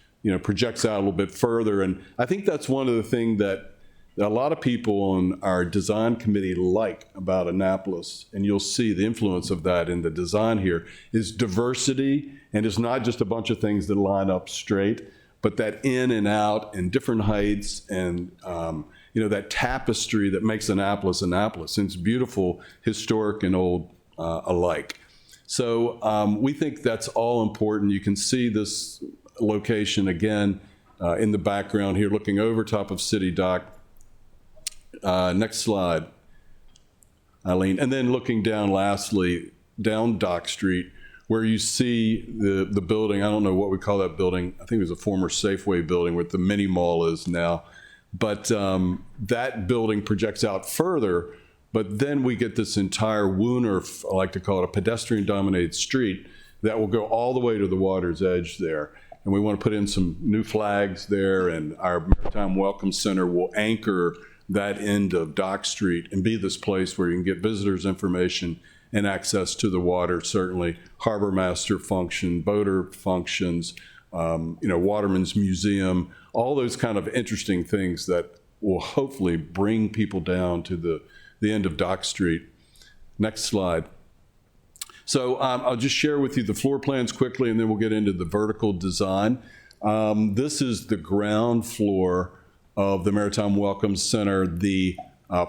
projects out a little bit further. And I think that's one of the things that a lot of people on our design committee like about Annapolis, and you'll see the influence of that in the design here, is diversity. And it's not just a bunch of things that line up straight, but that in and out and different heights and, that tapestry that makes Annapolis, Annapolis. And it's beautiful, historic and old alike. So we think that's all important. You can see this location again in the background here, looking over top of City Dock. Next slide, Eileen. And then looking down, lastly, down Dock Street, where you see the building. I don't know what we call that building. I think it was a former Safeway building where the mini mall is now. But that building projects out further But then we get this entire Wooner, I like to call it a pedestrian-dominated street, that will go all the way to the water's edge there. And we want to put in some new flags there, and our Maritime Welcome Center will anchor that end of Dock Street and be this place where you can get visitors information and access to the water, certainly harbor master function, boater functions, Waterman's Museum, all those kind of interesting things that will hopefully bring people down to the end of Dock Street. Next slide. So I'll just share with you the floor plans quickly, and then we'll get into the vertical design. This is the ground floor of the Maritime Welcome Center. The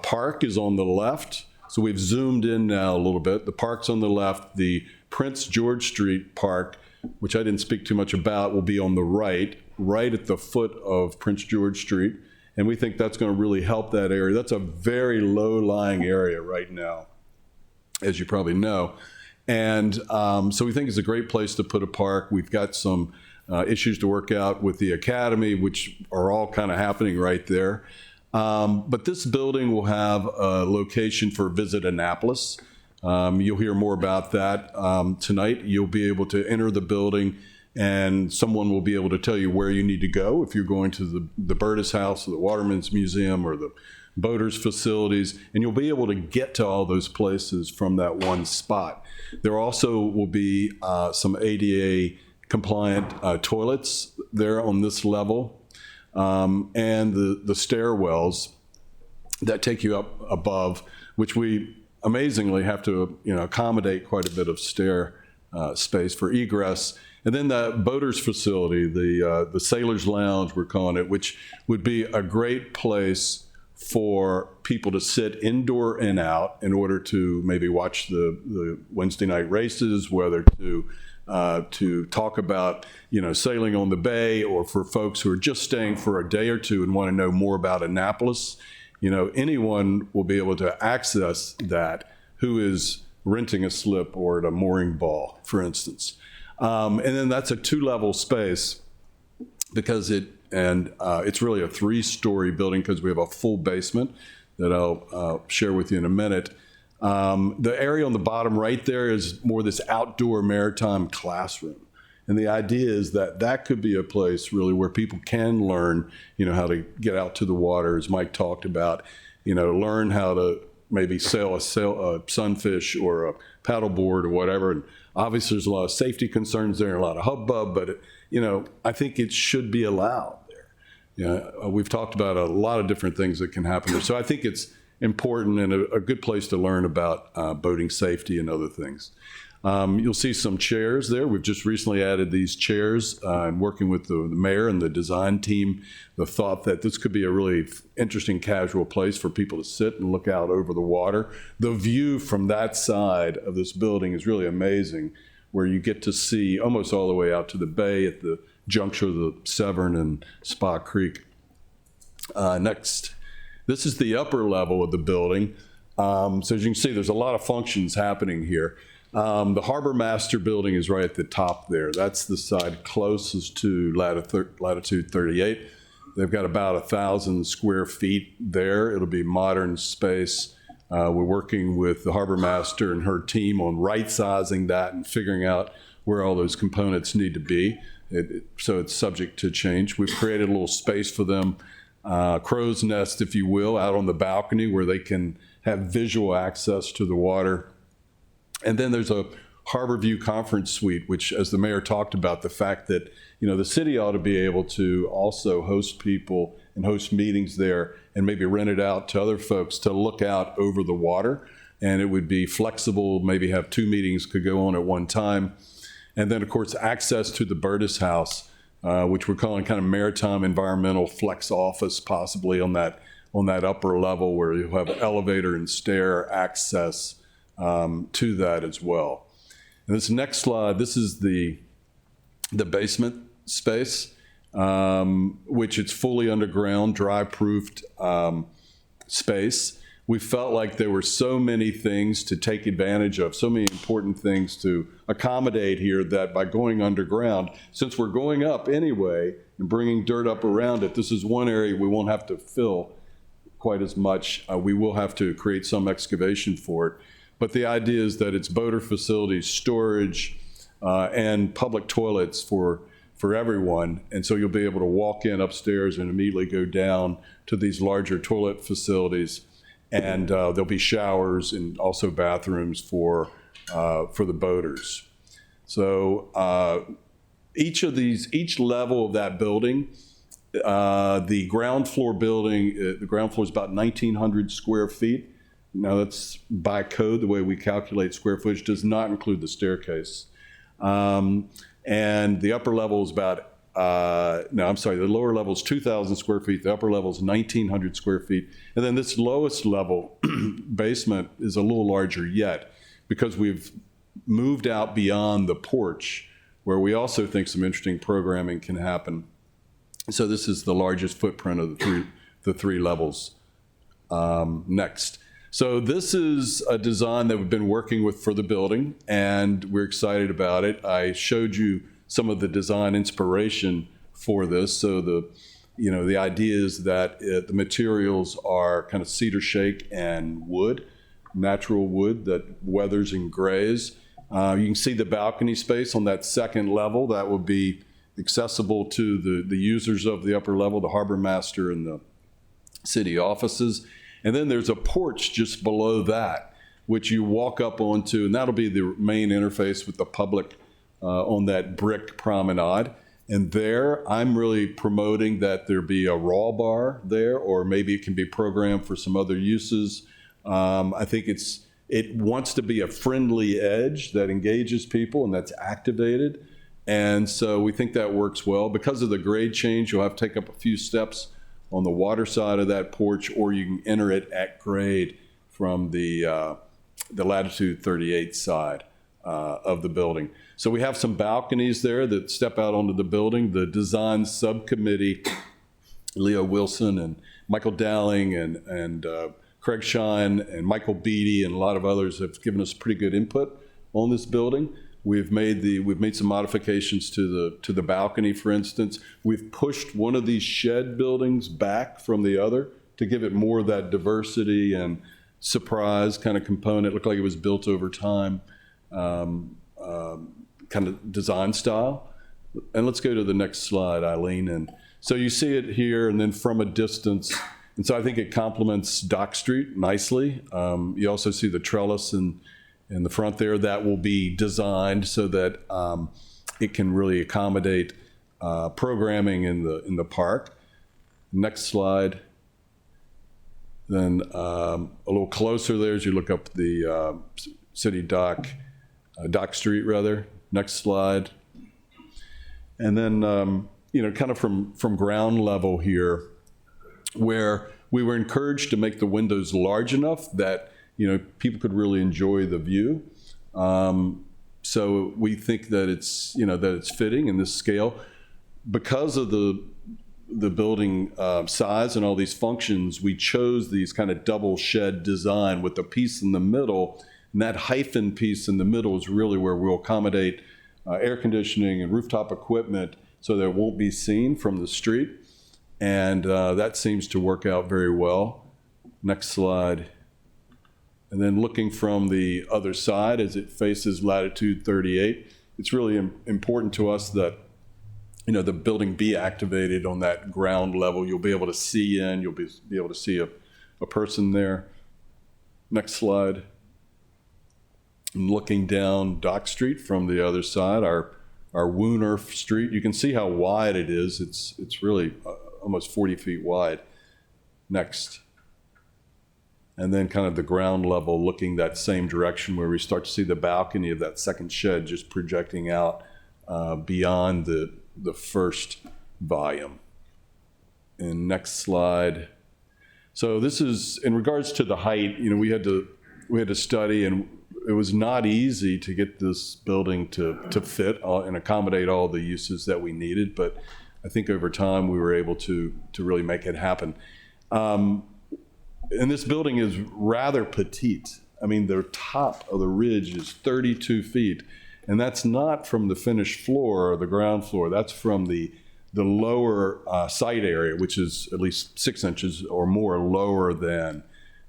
park is on the left. So we've zoomed in now a little bit. The park's on the left. The Prince George Street Park, which I didn't speak too much about, will be on the right at the foot of Prince George Street. And we think that's going to really help that area. That's a very low-lying area right now, as you probably know. And so we think it's a great place to put a park. We've got some issues to work out with the Academy, which are all kind of happening right there. But this building will have a location for Visit Annapolis. You'll hear more about that tonight. You'll be able to enter the building, and someone will be able to tell you where you need to go if you're going to the Burtis House or the Waterman's Museum or the boaters facilities, and you'll be able to get to all those places from that one spot. There also will be some ADA compliant toilets there on this level. And the stairwells that take you up above, which we amazingly have to accommodate quite a bit of stair space for egress. And then the boaters facility, the Sailors Lounge, we're calling it, which would be a great place for people to sit indoor and out in order to maybe watch the Wednesday night races, whether to talk about, sailing on the bay, or for folks who are just staying for a day or two and want to know more about Annapolis. Anyone will be able to access that who is renting a slip or at a mooring ball, for instance. And then that's a 2-level space because it's really a 3-story building because we have a full basement that I'll share with you in a minute. The area on the bottom right there is more this outdoor maritime classroom. And the idea is that could be a place really where people can learn, how to get out to the water, as Mike talked about, learn how to maybe sail a sunfish or a paddleboard or whatever. And obviously there's a lot of safety concerns there and a lot of hubbub, but I think it should be allowed there. We've talked about a lot of different things that can happen there. So I think it's important and a good place to learn about boating safety and other things. You'll see some chairs there. We've just recently added these chairs and working with the mayor and the design team, the thought that this could be a really interesting casual place for people to sit and look out over the water. The view from that side of this building is really amazing, where you get to see almost all the way out to the bay at the juncture of the Severn and Spa Creek. Next. This is the upper level of the building. So as you can see, there's a lot of functions happening here. The Harbor Master building is right at the top there. That's the side closest to latitude 38. They've got about 1,000 square feet there. It'll be modern space. We're working with the Harbor Master and her team on right-sizing that and figuring out where all those components need to be. So it's subject to change. We've created a little space for them, crow's nest, if you will, out on the balcony where they can have visual access to the water. And then there's a Harbor View Conference Suite, which, as the mayor talked about, the fact that the city ought to be able to also host people and host meetings there and maybe rent it out to other folks to look out over the water. And it would be flexible, maybe have 2 meetings could go on at one time. And then, of course, access to the Burtis House, which we're calling kind of maritime environmental flex office, possibly on that upper level where you'll have elevator and stair access to that as well. And this next slide, this is the basement space, which it's fully underground, dry-proofed space. We felt like there were so many things to take advantage of, so many important things to accommodate here, that by going underground, since we're going up anyway and bringing dirt up around it, this is one area we won't have to fill quite as much. We will have to create some excavation for it. But the idea is that it's boater facilities, storage, and public toilets for everyone. And so you'll be able to walk in upstairs and immediately go down to these larger toilet facilities. And there'll be showers and also bathrooms for the boaters. So each level of that building, the ground floor building, the ground floor is about 1,900 square feet. Now that's by code, the way we calculate square footage does not include the staircase. And the upper level is about, the lower level is 2,000 square feet. The upper level is 1,900 square feet. And then this lowest level basement is a little larger yet because we've moved out beyond the porch where we also think some interesting programming can happen. So this is the largest footprint of the three levels. Next. So this is a design that we've been working with for the building, and we're excited about it. I showed you some of the design inspiration for this. So the idea is that the materials are kind of cedar shake and wood, natural wood that weathers and grays. You can see the balcony space on that second level. That will be accessible to the users of the upper level, the harbor master and the city offices. And then there's a porch just below that, which you walk up onto, and that'll be the main interface with the public on that brick promenade. And there, I'm really promoting that there be a raw bar there, or maybe it can be programmed for some other uses. I think it wants to be a friendly edge that engages people and that's activated. And so we think that works well. Because of the grade change, you'll have to take up a few steps on the water side of that porch, or you can enter it at grade from the latitude 38 side of the building. So we have some balconies there that step out onto the building. The design subcommittee, Leo Wilson and Michael Dowling and Craig Shine and Michael Beatty and a lot of others have given us pretty good input on this building. We've made some modifications to the balcony, for instance. We've pushed one of these shed buildings back from the other to give it more of that diversity and surprise kind of component. It looked like it was built over time, kind of design style. And let's go to the next slide, Eileen. And so you see it here and then from a distance. And so I think it complements Dock Street nicely. You also see the trellis in the front there. That will be designed so that it can really accommodate programming in the park. Next slide. Then a little closer there as you look up the city dock street rather. Next slide. And then kind of from ground level here, where we were encouraged to make the windows large enough that people could really enjoy the view. So we think that it's fitting in this scale. Because of the building size and all these functions, we chose these kind of double shed design with the piece in the middle. And that hyphen piece in the middle is really where we'll accommodate air conditioning and rooftop equipment so that it won't be seen from the street. And that seems to work out very well. Next slide. And then looking from the other side as it faces latitude 38, it's really important to us that the building be activated on that ground level. You'll be able to see in, you'll be able to see a person there. Next slide. And looking down Dock Street from the other side, our Wooner Street, you can see how wide it is. It's really almost 40 feet wide. Next. And then kind of the ground level looking that same direction where we start to see the balcony of that second shed just projecting out beyond the first volume. And next slide. So this is in regards to the height. We had to study, and it was not easy to get this building to fit and accommodate all the uses that we needed. But I think over time we were able to really make it happen. And this building is rather petite. I mean, the top of the ridge is 32 feet. And that's not from the finished floor or the ground floor. That's from the the lower site area, which is at least 6 inches or more lower than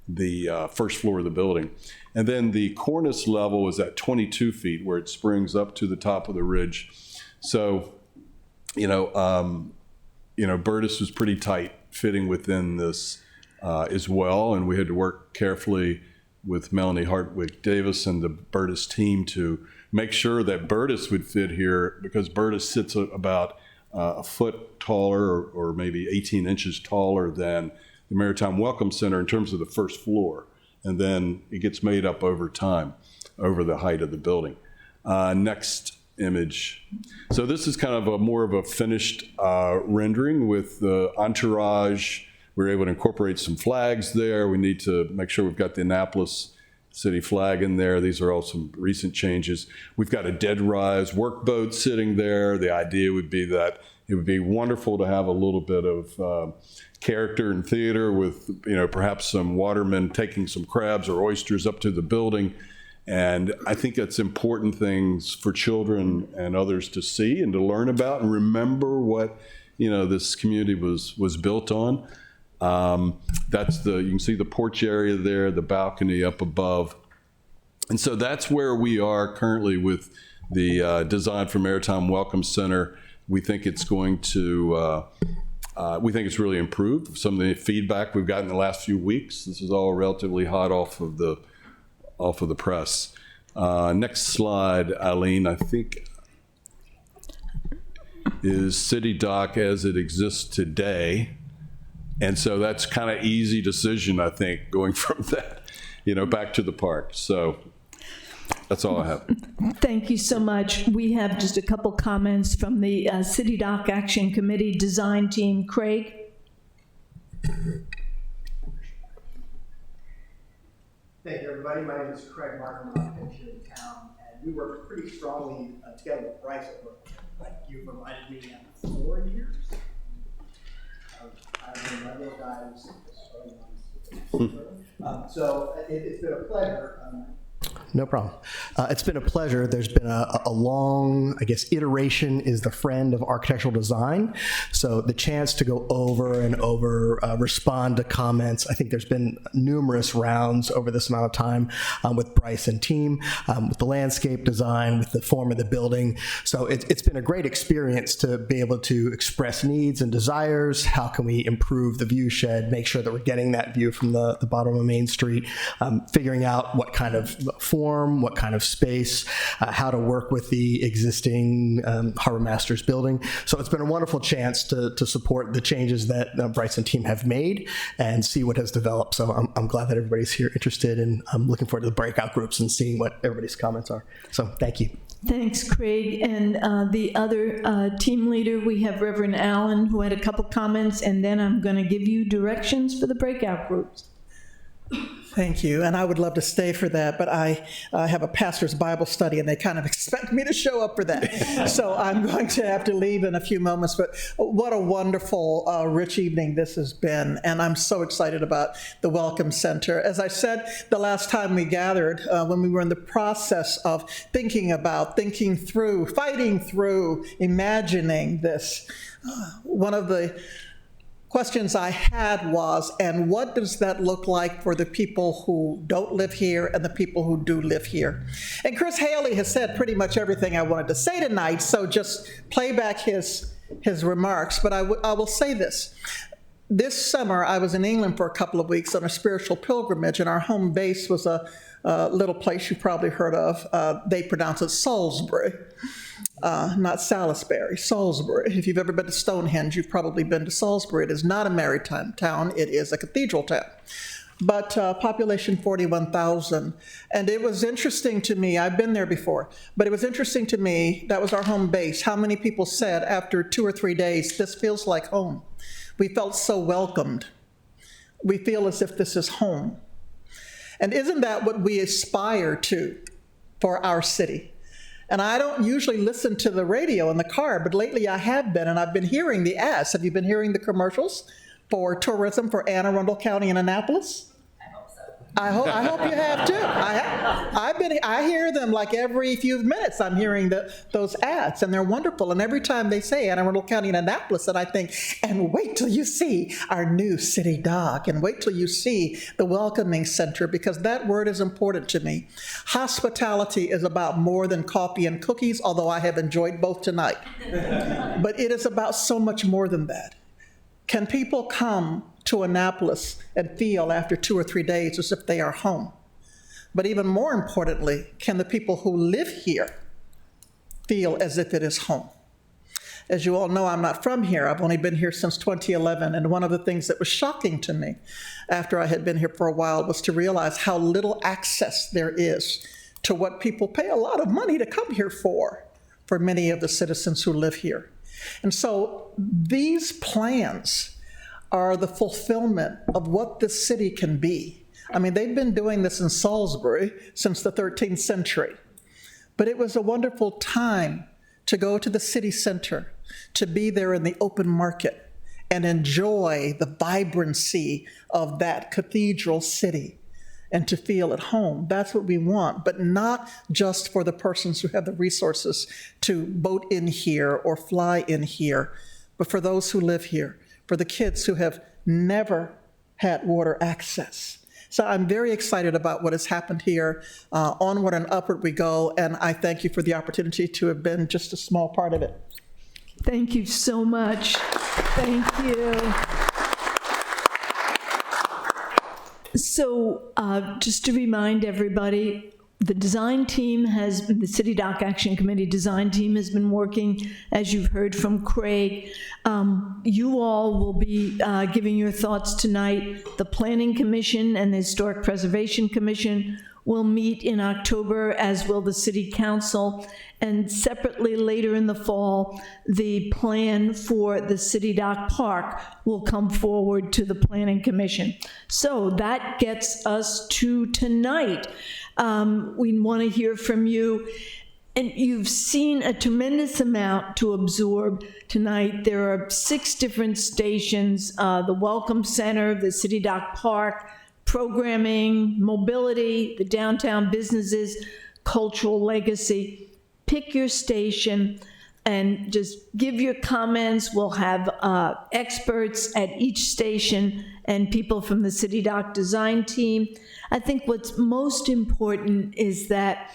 the first floor of the building. And then the cornice level is at 22 feet where it springs up to the top of the ridge. So, Burtis was pretty tight fitting within this as well. And we had to work carefully with Melanie Hartwig Davis and the Burtis team to make sure that Burtis would fit here, because Burtis sits about a foot taller or maybe 18 inches taller than the Maritime Welcome Center in terms of the first floor. And then it gets made up over time, over the height of the building. Next image. So this is kind of more of a finished rendering with the entourage. We were able to incorporate some flags there. We need to make sure we've got the Annapolis city flag in there. These are all some recent changes. We've got a dead rise workboat sitting there. The idea would be that it would be wonderful to have a little bit of character and theater with, perhaps some watermen taking some crabs or oysters up to the building. And I think that's important things for children and others to see and to learn about and remember what, this community was built on. You can see the porch area there, the balcony up above. And so that's where we are currently with the design for Maritime Welcome Center. We think it's going to, we think it's really improved. Some of the feedback we've gotten in the last few weeks, this is all relatively hot off of the press. Next slide, Eileen, I think is City Dock as it exists today. And so that's kind of easy decision, I think, going from that, back to the park. So that's all I have. Thank you so much. We have just a couple comments from the City Dock Action Committee design team. Craig? Thank you, everybody. My name is Craig Martin. I'm a here in town, and we worked pretty strongly together with Bryce over, like you provided me 4 years. I've been a little guy so it's been a pleasure. No problem. It's been a pleasure. There's been a long, iteration is the friend of architectural design. So the chance to go over and over, respond to comments. I think there's been numerous rounds over this amount of time with Bryce and team, with the landscape design, with the form of the building. So it's been a great experience to be able to express needs and desires. How can we improve the view shed, make sure that we're getting that view from the bottom of Main Street, figuring out what kind of form, what kind of space, how to work with the existing Harbor Masters building. So it's been a wonderful chance to support the changes that Bryce and team have made and see what has developed. So I'm glad that everybody's here interested, and I'm looking forward to the breakout groups and seeing what everybody's comments are. So thank you. Thanks, Craig. And the other team leader, we have Reverend Allen, who had a couple comments, and then I'm going to give you directions for the breakout groups. Thank you, and I would love to stay for that, but I have a pastor's Bible study, and they kind of expect me to show up for that. So I'm going to have to leave in a few moments, but what a wonderful, rich evening this has been, and I'm so excited about the Welcome Center. As I said the last time we gathered, when we were in the process of thinking through, fighting through, imagining this, one of the questions I had was, and what does that look like for the people who don't live here and the people who do live here? And Chris Haley has said pretty much everything I wanted to say tonight, so just play back his remarks, but I will say this. This summer, I was in England for a couple of weeks on a spiritual pilgrimage, and our home base was a little place you probably heard of. They pronounce it Salisbury. Not Salisbury, Salisbury. If you've ever been to Stonehenge, you've probably been to Salisbury. It is not a maritime town, it is a cathedral town. But population 41,000. And it was interesting to me, I've been there before, but it was interesting to me, that was our home base, how many people said after 2 or 3 days, this feels like home. We felt so welcomed. We feel as if this is home. And isn't that what we aspire to for our city? And I don't usually listen to the radio in the car, but lately I have been, and I've been hearing the ads. Have you been hearing the commercials for tourism for Anne Arundel County and Annapolis? I hope so. I hope you have too. I hear them like every few minutes. I'm hearing those ads, and they're wonderful. And every time they say Anne Arundel County and Annapolis, and I think, and wait till you see our new city dock, and wait till you see the welcoming center, because that word is important to me. Hospitality is about more than coffee and cookies, although I have enjoyed both tonight. But it is about so much more than that. Can people come to Annapolis and feel after 2 or 3 days as if they are home? But even more importantly, can the people who live here feel as if it is home? As you all know, I'm not from here. I've only been here since 2011, and one of the things that was shocking to me after I had been here for a while was to realize how little access there is to what people pay a lot of money to come here for many of the citizens who live here. And so these plans are the fulfillment of what this city can be. I mean, they've been doing this in Salisbury since the 13th century. But it was a wonderful time to go to the city center, to be there in the open market and enjoy the vibrancy of that cathedral city and to feel at home. That's what we want, but not just for the persons who have the resources to boat in here or fly in here, but for those who live here, for the kids who have never had water access. So I'm very excited about what has happened here. Onward and upward we go, and I thank you for the opportunity to have been just a small part of it. Thank you so much. Thank you. So just to remind everybody, the design team the City Dock Action Committee design team has been working, as you've heard from Craig. You all will be giving your thoughts tonight. The Planning Commission and the Historic Preservation Commission will meet in October, as will the City Council. And separately, later in the fall, the plan for the City Dock Park will come forward to the Planning Commission. So that gets us to tonight. We want to hear from you. And you've seen a tremendous amount to absorb tonight. There are 6 different stations, the Welcome Center, the City Dock Park, programming, mobility, the downtown businesses, cultural legacy. Pick your station and just give your comments. We'll have experts at each station and people from the City Dock design team. I think what's most important is that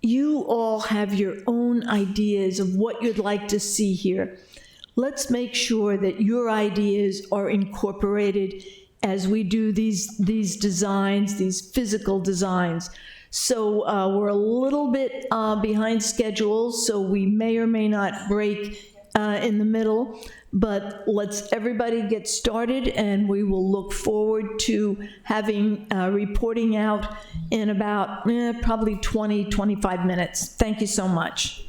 you all have your own ideas of what you'd like to see here. Let's make sure that your ideas are incorporated as we do these designs, these physical designs. So we're a little bit behind schedule, so we may or may not break in the middle, but let's everybody get started, and we will look forward to having reporting out in about probably 20-25 minutes. Thank you so much.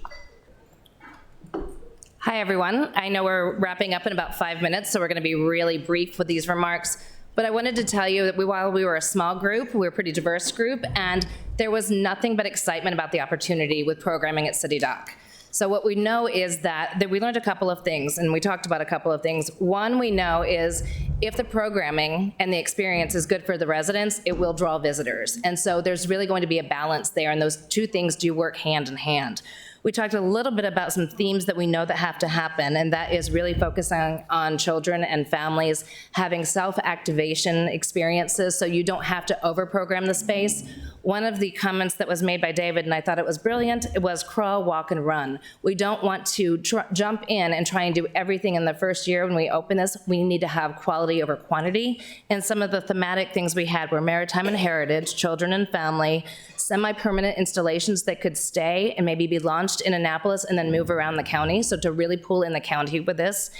Hi, everyone. I know we're wrapping up in about 5 minutes, so we're going to be really brief with these remarks. But I wanted to tell you that while we were a small group, we were a pretty diverse group, and there was nothing but excitement about the opportunity with programming at City Dock. So what we know is that we learned a couple of things, and we talked about a couple of things. One we know is if the programming and the experience is good for the residents, it will draw visitors. And so there's really going to be a balance there, and those two things do work hand in hand. We talked a little bit about some themes that we know that have to happen, and that is really focusing on children and families having self-activation experiences so you don't have to over-program the space. One of the comments that was made by David, and I thought it was brilliant, it was crawl, walk, and run. We don't want to jump in and try and do everything in the first year when we open this. We need to have quality over quantity. And some of the thematic things we had were maritime and heritage, children and family, semi-permanent installations that could stay and maybe be launched in Annapolis and then move around the county, so to really pull in the county with this.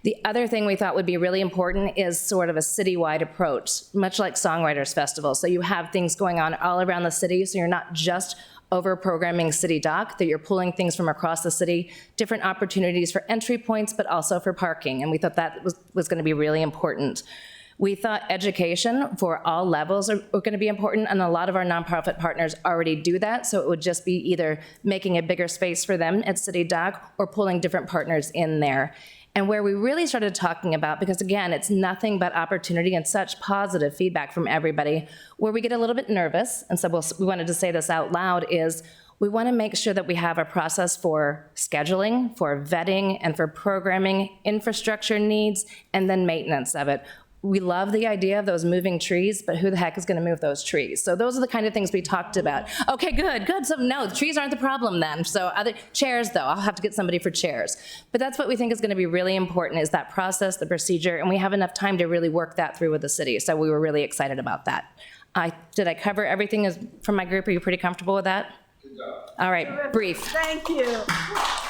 The other thing we thought would be really important is sort of a citywide approach, much like Songwriters Festival. So you have things going on all around the city, so you're not just over-programming City Dock, that you're pulling things from across the city, different opportunities for entry points, but also for parking, and we thought that was going to be really important. We thought education for all levels are going to be important, and a lot of our nonprofit partners already do that, so it would just be either making a bigger space for them at City Dock or pulling different partners in there. And where we really started talking about, because again, it's nothing but opportunity and such positive feedback from everybody, where we get a little bit nervous, and so we wanted to say this out loud, is we want to make sure that we have a process for scheduling, for vetting, and for programming infrastructure needs, and then maintenance of it. We love the idea of those moving trees, but who the heck is going to move those trees? So those are the kind of things we talked about. Okay, good. So no, the trees aren't the problem then. So other chairs, though, I'll have to get somebody for chairs. But that's what we think is going to be really important, is that process, the procedure, and we have enough time to really work that through with the city. So we were really excited about that. Did I cover everything from my group? Are you pretty comfortable with that? Good job. All right, brief. Thank you.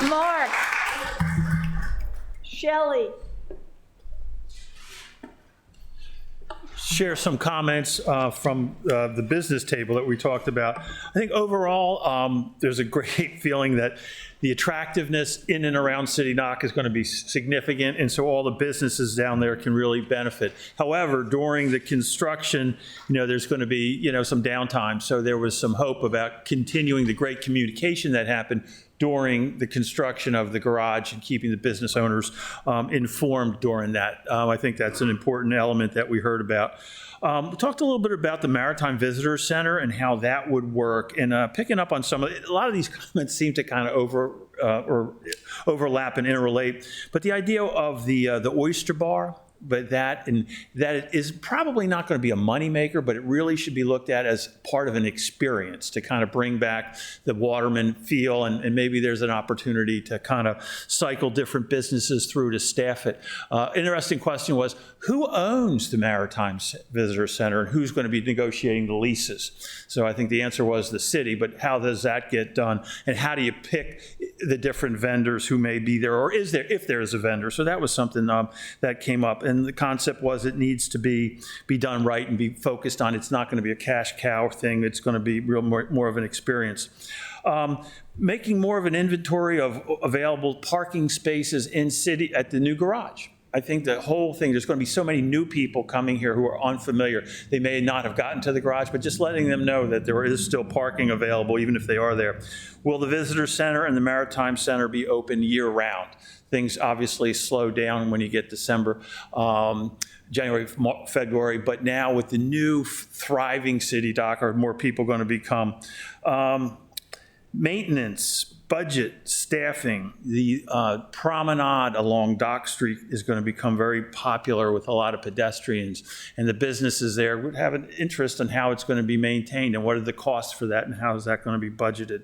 Mark. Shelley. Share some comments from the business table that we talked about. I think overall, there's a great feeling that the attractiveness in and around City Dock is going to be significant, and so all the businesses down there can really benefit. However, during the construction, there's going to be, some downtime. So there was some hope about continuing the great communication that happened during the construction of the garage and keeping the business owners informed during that. I think that's an important element that we heard about. We talked a little bit about the Maritime Visitor Center and how that would work, and picking up on a lot of these comments seem to kind of overlap and interrelate. But the idea of the oyster bar, but that is probably not going to be a moneymaker, but it really should be looked at as part of an experience to kind of bring back the Waterman feel, and maybe there's an opportunity to kind of cycle different businesses through to staff it. Interesting question was, who owns the Maritime Visitor Center and who's going to be negotiating the leases? So I think the answer was the city, but how does that get done? And how do you pick the different vendors who may be there, or is there, if there is a vendor? So that was something that came up. And the concept was it needs to be done right and be focused on, it's not going to be a cash cow thing, it's going to be more of an experience. Making more of an inventory of available parking spaces in city at the new garage. I think the whole thing, there's going to be so many new people coming here who are unfamiliar. They may not have gotten to the garage, but just letting them know that there is still parking available, even if they are there. Will the Visitor Center and the Maritime Center be open year-round? Things obviously slow down when you get December, January, February, but now with the new thriving City Dock, are more people going to become? Maintenance, budget, staffing, the promenade along Dock Street is going to become very popular with a lot of pedestrians, and the businesses there would have an interest in how it's going to be maintained and what are the costs for that and how is that going to be budgeted.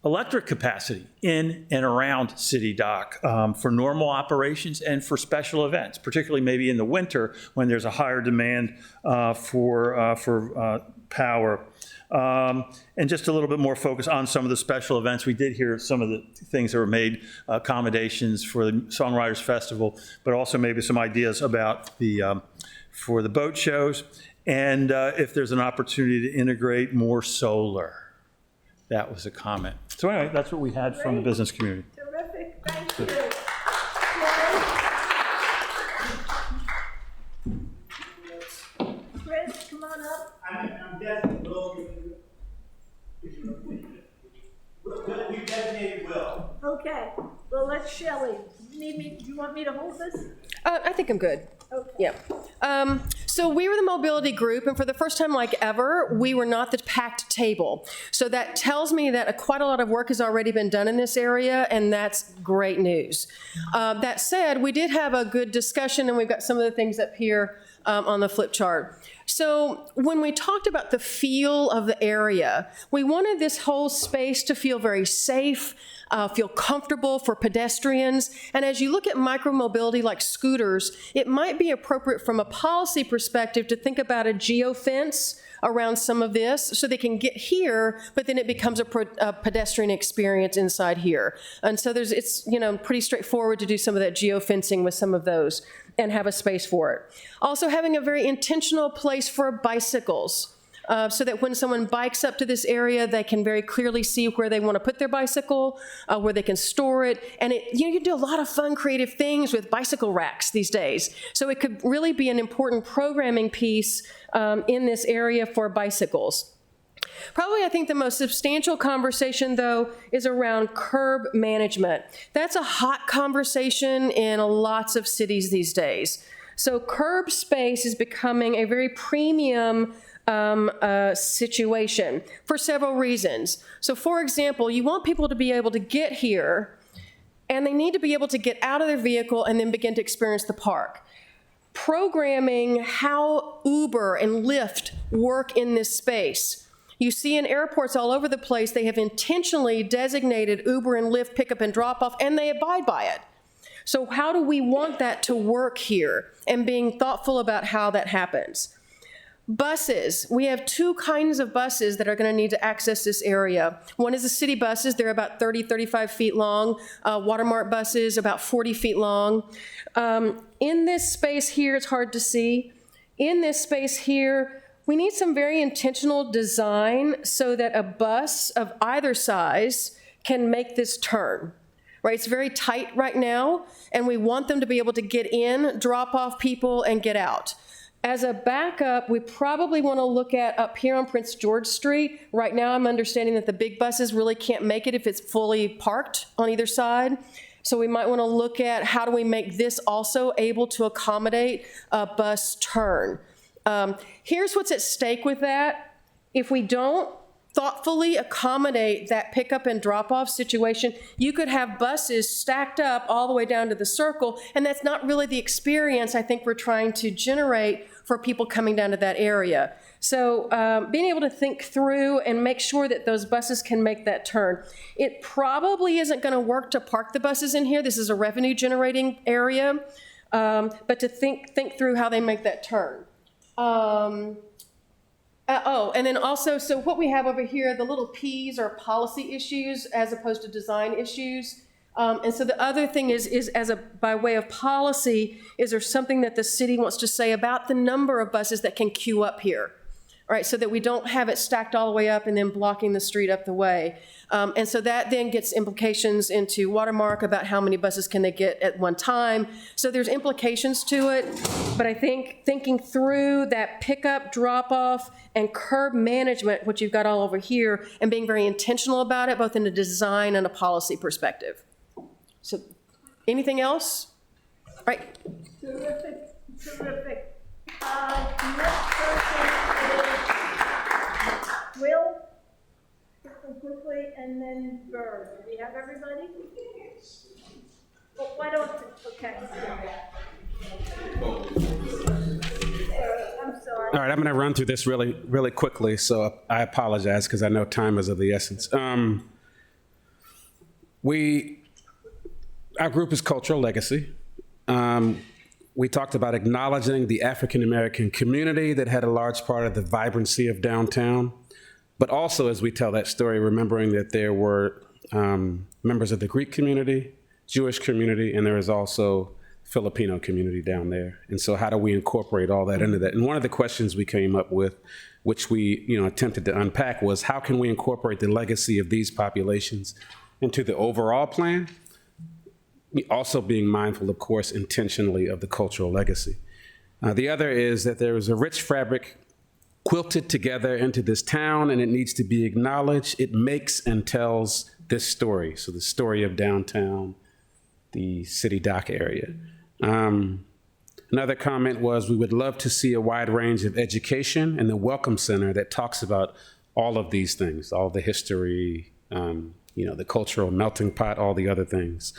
Electric capacity in and around City Dock for normal operations and for special events, particularly maybe in the winter when there's a higher demand for power. And just a little bit more focus on some of the special events. We did hear some of the things that were made, accommodations for the Songwriters Festival, but also maybe some ideas about for the boat shows, and if there's an opportunity to integrate more solar. That was a comment. So anyway, that's what we had from the business community. Terrific, thank you. Chris, come on up. I'm definitely Will. We designated Will. Okay, well, let's Shelley. Do you want me to hold this? I think I'm good. Okay. Yeah. So we were the mobility group, and for the first time like ever, we were not the packed table. So that tells me that quite a lot of work has already been done in this area, and that's great news. That said, we did have a good discussion, and we've got some of the things up here on the flip chart. So when we talked about the feel of the area, we wanted this whole space to feel very safe, feel comfortable for pedestrians. And as you look at micromobility like scooters, it might be appropriate from a policy perspective to think about a geofence around some of this so they can get here, but then it becomes a pedestrian experience inside here. And so it's pretty straightforward to do some of that geofencing with some of those and have a space for it. Also having a very intentional place for bicycles. So that when someone bikes up to this area, they can very clearly see where they want to put their bicycle, where they can store it. And you can do a lot of fun, creative things with bicycle racks these days. So it could really be an important programming piece in this area for bicycles. Probably, I think the most substantial conversation, though, is around curb management. That's a hot conversation in lots of cities these days. So curb space is becoming a very premium situation for several reasons. So for example, you want people to be able to get here, and they need to be able to get out of their vehicle and then begin to experience the park. Programming how Uber and Lyft work in this space. You see in airports all over the place, they have intentionally designated Uber and Lyft pickup and drop off, and they abide by it. So how do we want that to work here, and being thoughtful about how that happens? Buses. We have two kinds of buses that are going to need to access this area. One is the city buses. They're about 30, 35 feet long. Watermark buses, about 40 feet long. In this space here, it's hard to see. In this space here, we need some very intentional design so that a bus of either size can make this turn. Right, it's very tight right now, and we want them to be able to get in, drop off people, and get out. As a backup, we probably want to look at up here on Prince George Street. Right now, I'm understanding that the big buses really can't make it if it's fully parked on either side. So we might want to look at how do we make this also able to accommodate a bus turn. Here's what's at stake with that. If we don't thoughtfully accommodate that pickup and drop-off situation, you could have buses stacked up all the way down to the circle, and that's not really the experience I think we're trying to generate for people coming down to that area. So being able to think through and make sure that those buses can make that turn. It probably isn't going to work to park the buses in here. This is a revenue-generating area, but to think through how they make that turn. And then also, so what we have over here, the little P's are policy issues as opposed to design issues. And so the other thing is by way of policy, is there something that the city wants to say about the number of buses that can queue up here? All right, so that we don't have it stacked all the way up and then blocking the street up the way. And so that then gets implications into Watermark about how many buses can they get at one time. So there's implications to it, but I think thinking through that pickup, drop off, and curb management, which you've got all over here, and being very intentional about it, both in a design and a policy perspective. So anything else? All right. Terrific, terrific. Next person is Will, quickly, and then Bird. Do we have everybody? Well, why don't, okay. I'm sorry. All right, I'm going to run through this really quickly, so I apologize because I know time is of the essence. Our group is Cultural Legacy. We talked about acknowledging the African-American community that had a large part of the vibrancy of downtown, but also, as we tell that story, remembering that there were members of the Greek community, Jewish community, and there is also Filipino community down there. And so how do we incorporate all that into that? And one of the questions we came up with, which we attempted to unpack, was how can we incorporate the legacy of these populations into the overall plan? Also being mindful, of course, intentionally of the cultural legacy. The other is that there is a rich fabric quilted together into this town, and it needs to be acknowledged. It makes and tells this story. So the story of downtown, the City Dock area. Another comment was we would love to see a wide range of education in the Welcome Center that talks about all of these things, all the history, the cultural melting pot, all the other things.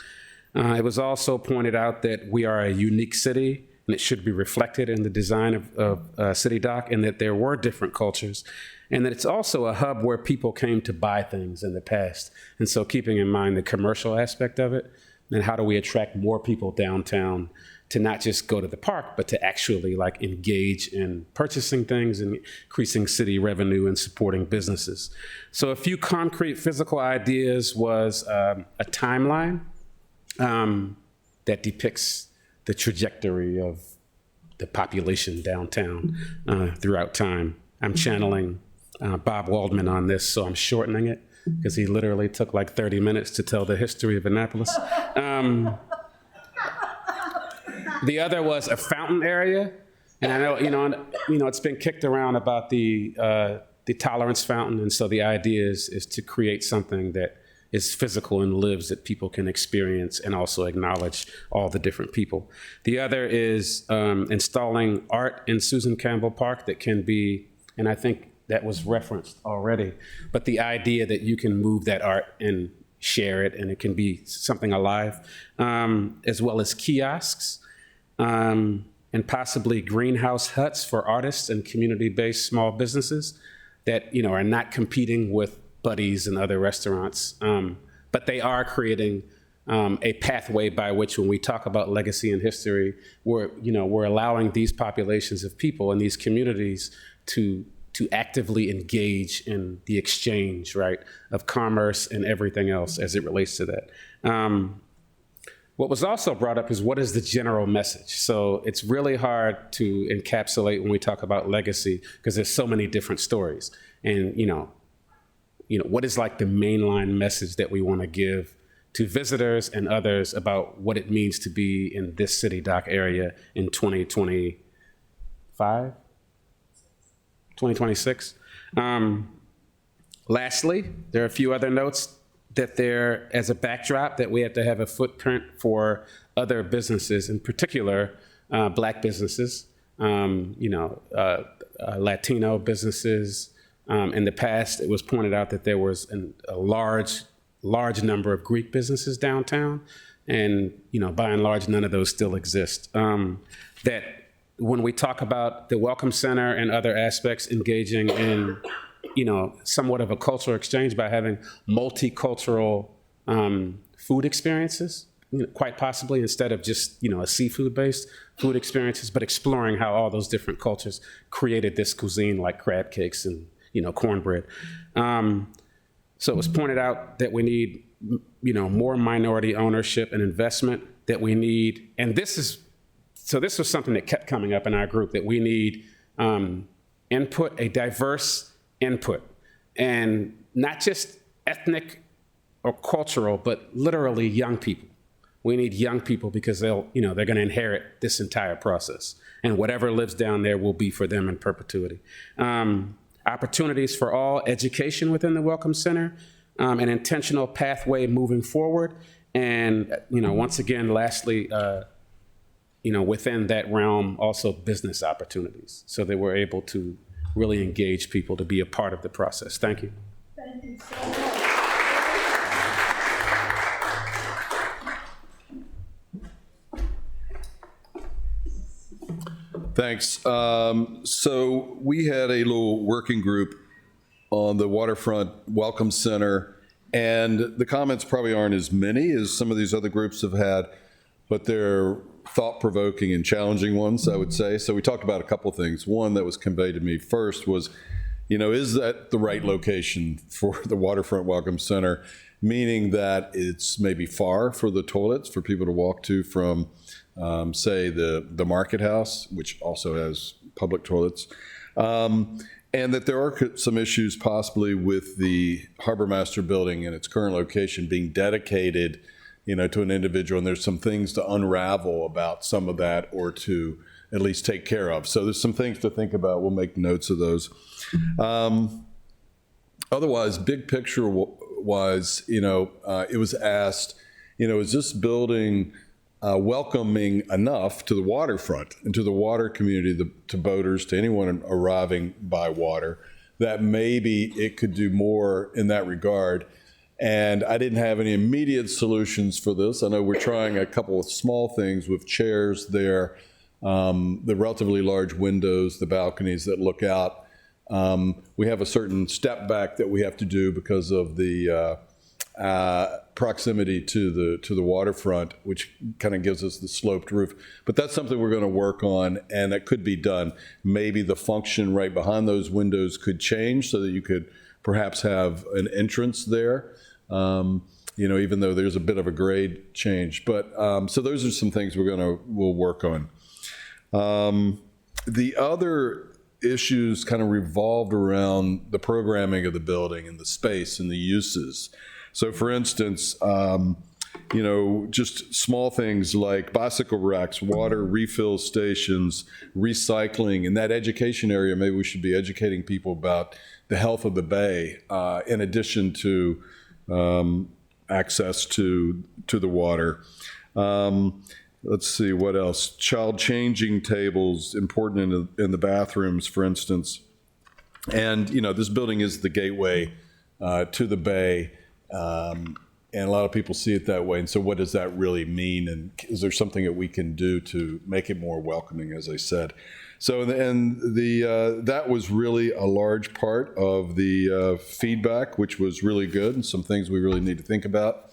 It was also pointed out that we are a unique city, and it should be reflected in the design of City Dock, and that there were different cultures, and that it's also a hub where people came to buy things in the past. And so keeping in mind the commercial aspect of it, and how do we attract more people downtown to not just go to the park, but to actually engage in purchasing things and increasing city revenue and supporting businesses. So a few concrete physical ideas was a timeline that depicts the trajectory of the population downtown throughout time. I'm channeling Bob Waldman on this, so I'm shortening it because he literally took 30 minutes to tell the history of Annapolis. The other was a fountain area, and I know it's been kicked around about the the tolerance fountain. And so the idea is to create something that is physical and lives, that people can experience and also acknowledge all the different people. The other is installing art in Susan Campbell Park that can be, and I think that was referenced already, but the idea that you can move that art and share it and it can be something alive, as well as kiosks, and possibly greenhouse huts for artists and community-based small businesses that are not competing with Buddy's and other restaurants, but they are creating a pathway by which, when we talk about legacy and history, we're allowing these populations of people in these communities to actively engage in the exchange, right, of commerce and everything else as it relates to that. What was also brought up is, what is the general message? So it's really hard to encapsulate when we talk about legacy, because there's so many different stories. And, what is like the mainline message that we want to give to visitors and others about what it means to be in this City Dock area in 2025? 2026. Lastly, there are a few other notes that there, as a backdrop, that we have to have a footprint for other businesses, in particular, Black businesses, Latino businesses. In the past, it was pointed out that there was a large number of Greek businesses downtown, and by and large, none of those still exist. That when we talk about the Welcome Center and other aspects, engaging in somewhat of a cultural exchange by having multicultural food experiences, quite possibly, instead of just a seafood-based food experiences, but exploring how all those different cultures created this cuisine, like crab cakes and cornbread. So it was pointed out that we need more minority ownership and investment, that we need, and this was something that kept coming up in our group, that we need input, a diverse input, and not just ethnic or cultural, but literally young people. We need young people, because they're going to inherit this entire process, and whatever lives down there will be for them in perpetuity. Opportunities for all, education within the Welcome Center, an intentional pathway moving forward, and once again, lastly, within that realm, also business opportunities, so that we're able to really engage people to be a part of the process. Thank you. Thank you so much. Thanks. So we had a little working group on the Waterfront Welcome Center, and the comments probably aren't as many as some of these other groups have had, but they're thought-provoking and challenging ones, I would say. So we talked about a couple of things. One that was conveyed to me first was, is that the right location for the Waterfront Welcome Center? Meaning that it's maybe far for the toilets for people to walk to from, say, the Market House, which also has public toilets. And that there are some issues possibly with the Harbor Master building and its current location being dedicated to an individual, and there's some things to unravel about some of that, or to at least take care of. So there's some things to think about. We'll make notes of those. Otherwise, big picture wise, it was asked, is this building welcoming enough to the waterfront and to the water community, to boaters, to anyone arriving by water, that maybe it could do more in that regard? And I didn't have any immediate solutions for this. I know we're trying a couple of small things with chairs there, the relatively large windows, the balconies that look out. We have a certain step back that we have to do because of the proximity to the waterfront, which kind of gives us the sloped roof. But that's something we're going to work on, and that could be done. Maybe the function right behind those windows could change so that you could perhaps have an entrance there. Even though there's a bit of a grade change. But so those are some things we'll work on. The other issues kind of revolved around the programming of the building and the space and the uses. So for instance, just small things like bicycle racks, water refill stations, recycling. In that education area, maybe we should be educating people about the health of the bay, in addition to access to the water. Let's see, what else? Child changing tables, important in the bathrooms, for instance. And, this building is the gateway to the bay. And a lot of people see it that way. And so what does that really mean? And is there something that we can do to make it more welcoming, as I said? So, that was really a large part of the feedback, which was really good, and some things we really need to think about.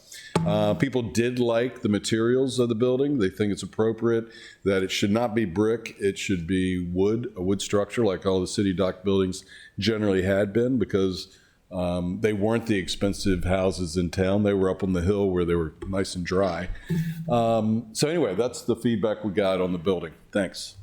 People did like the materials of the building. They think it's appropriate that it should not be brick. It should be wood, a wood structure like all the city dock buildings generally had been, because they weren't the expensive houses in town. They were up on the hill where they were nice and dry. So anyway, that's the feedback we got on the building. Thanks.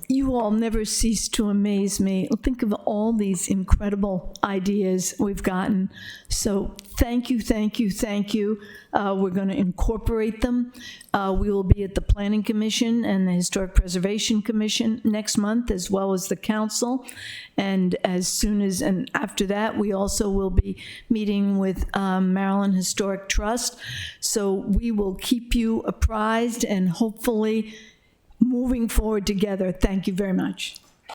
You all never cease to amaze me. Think of all these incredible ideas we've gotten. So thank you, thank you, thank you. We're going to incorporate them. We will be at the Planning Commission and the Historic Preservation Commission next month, as well as the council. And and after that, we also will be meeting with Maryland Historic Trust. So we will keep you apprised and hopefully moving forward together. Thank you very much.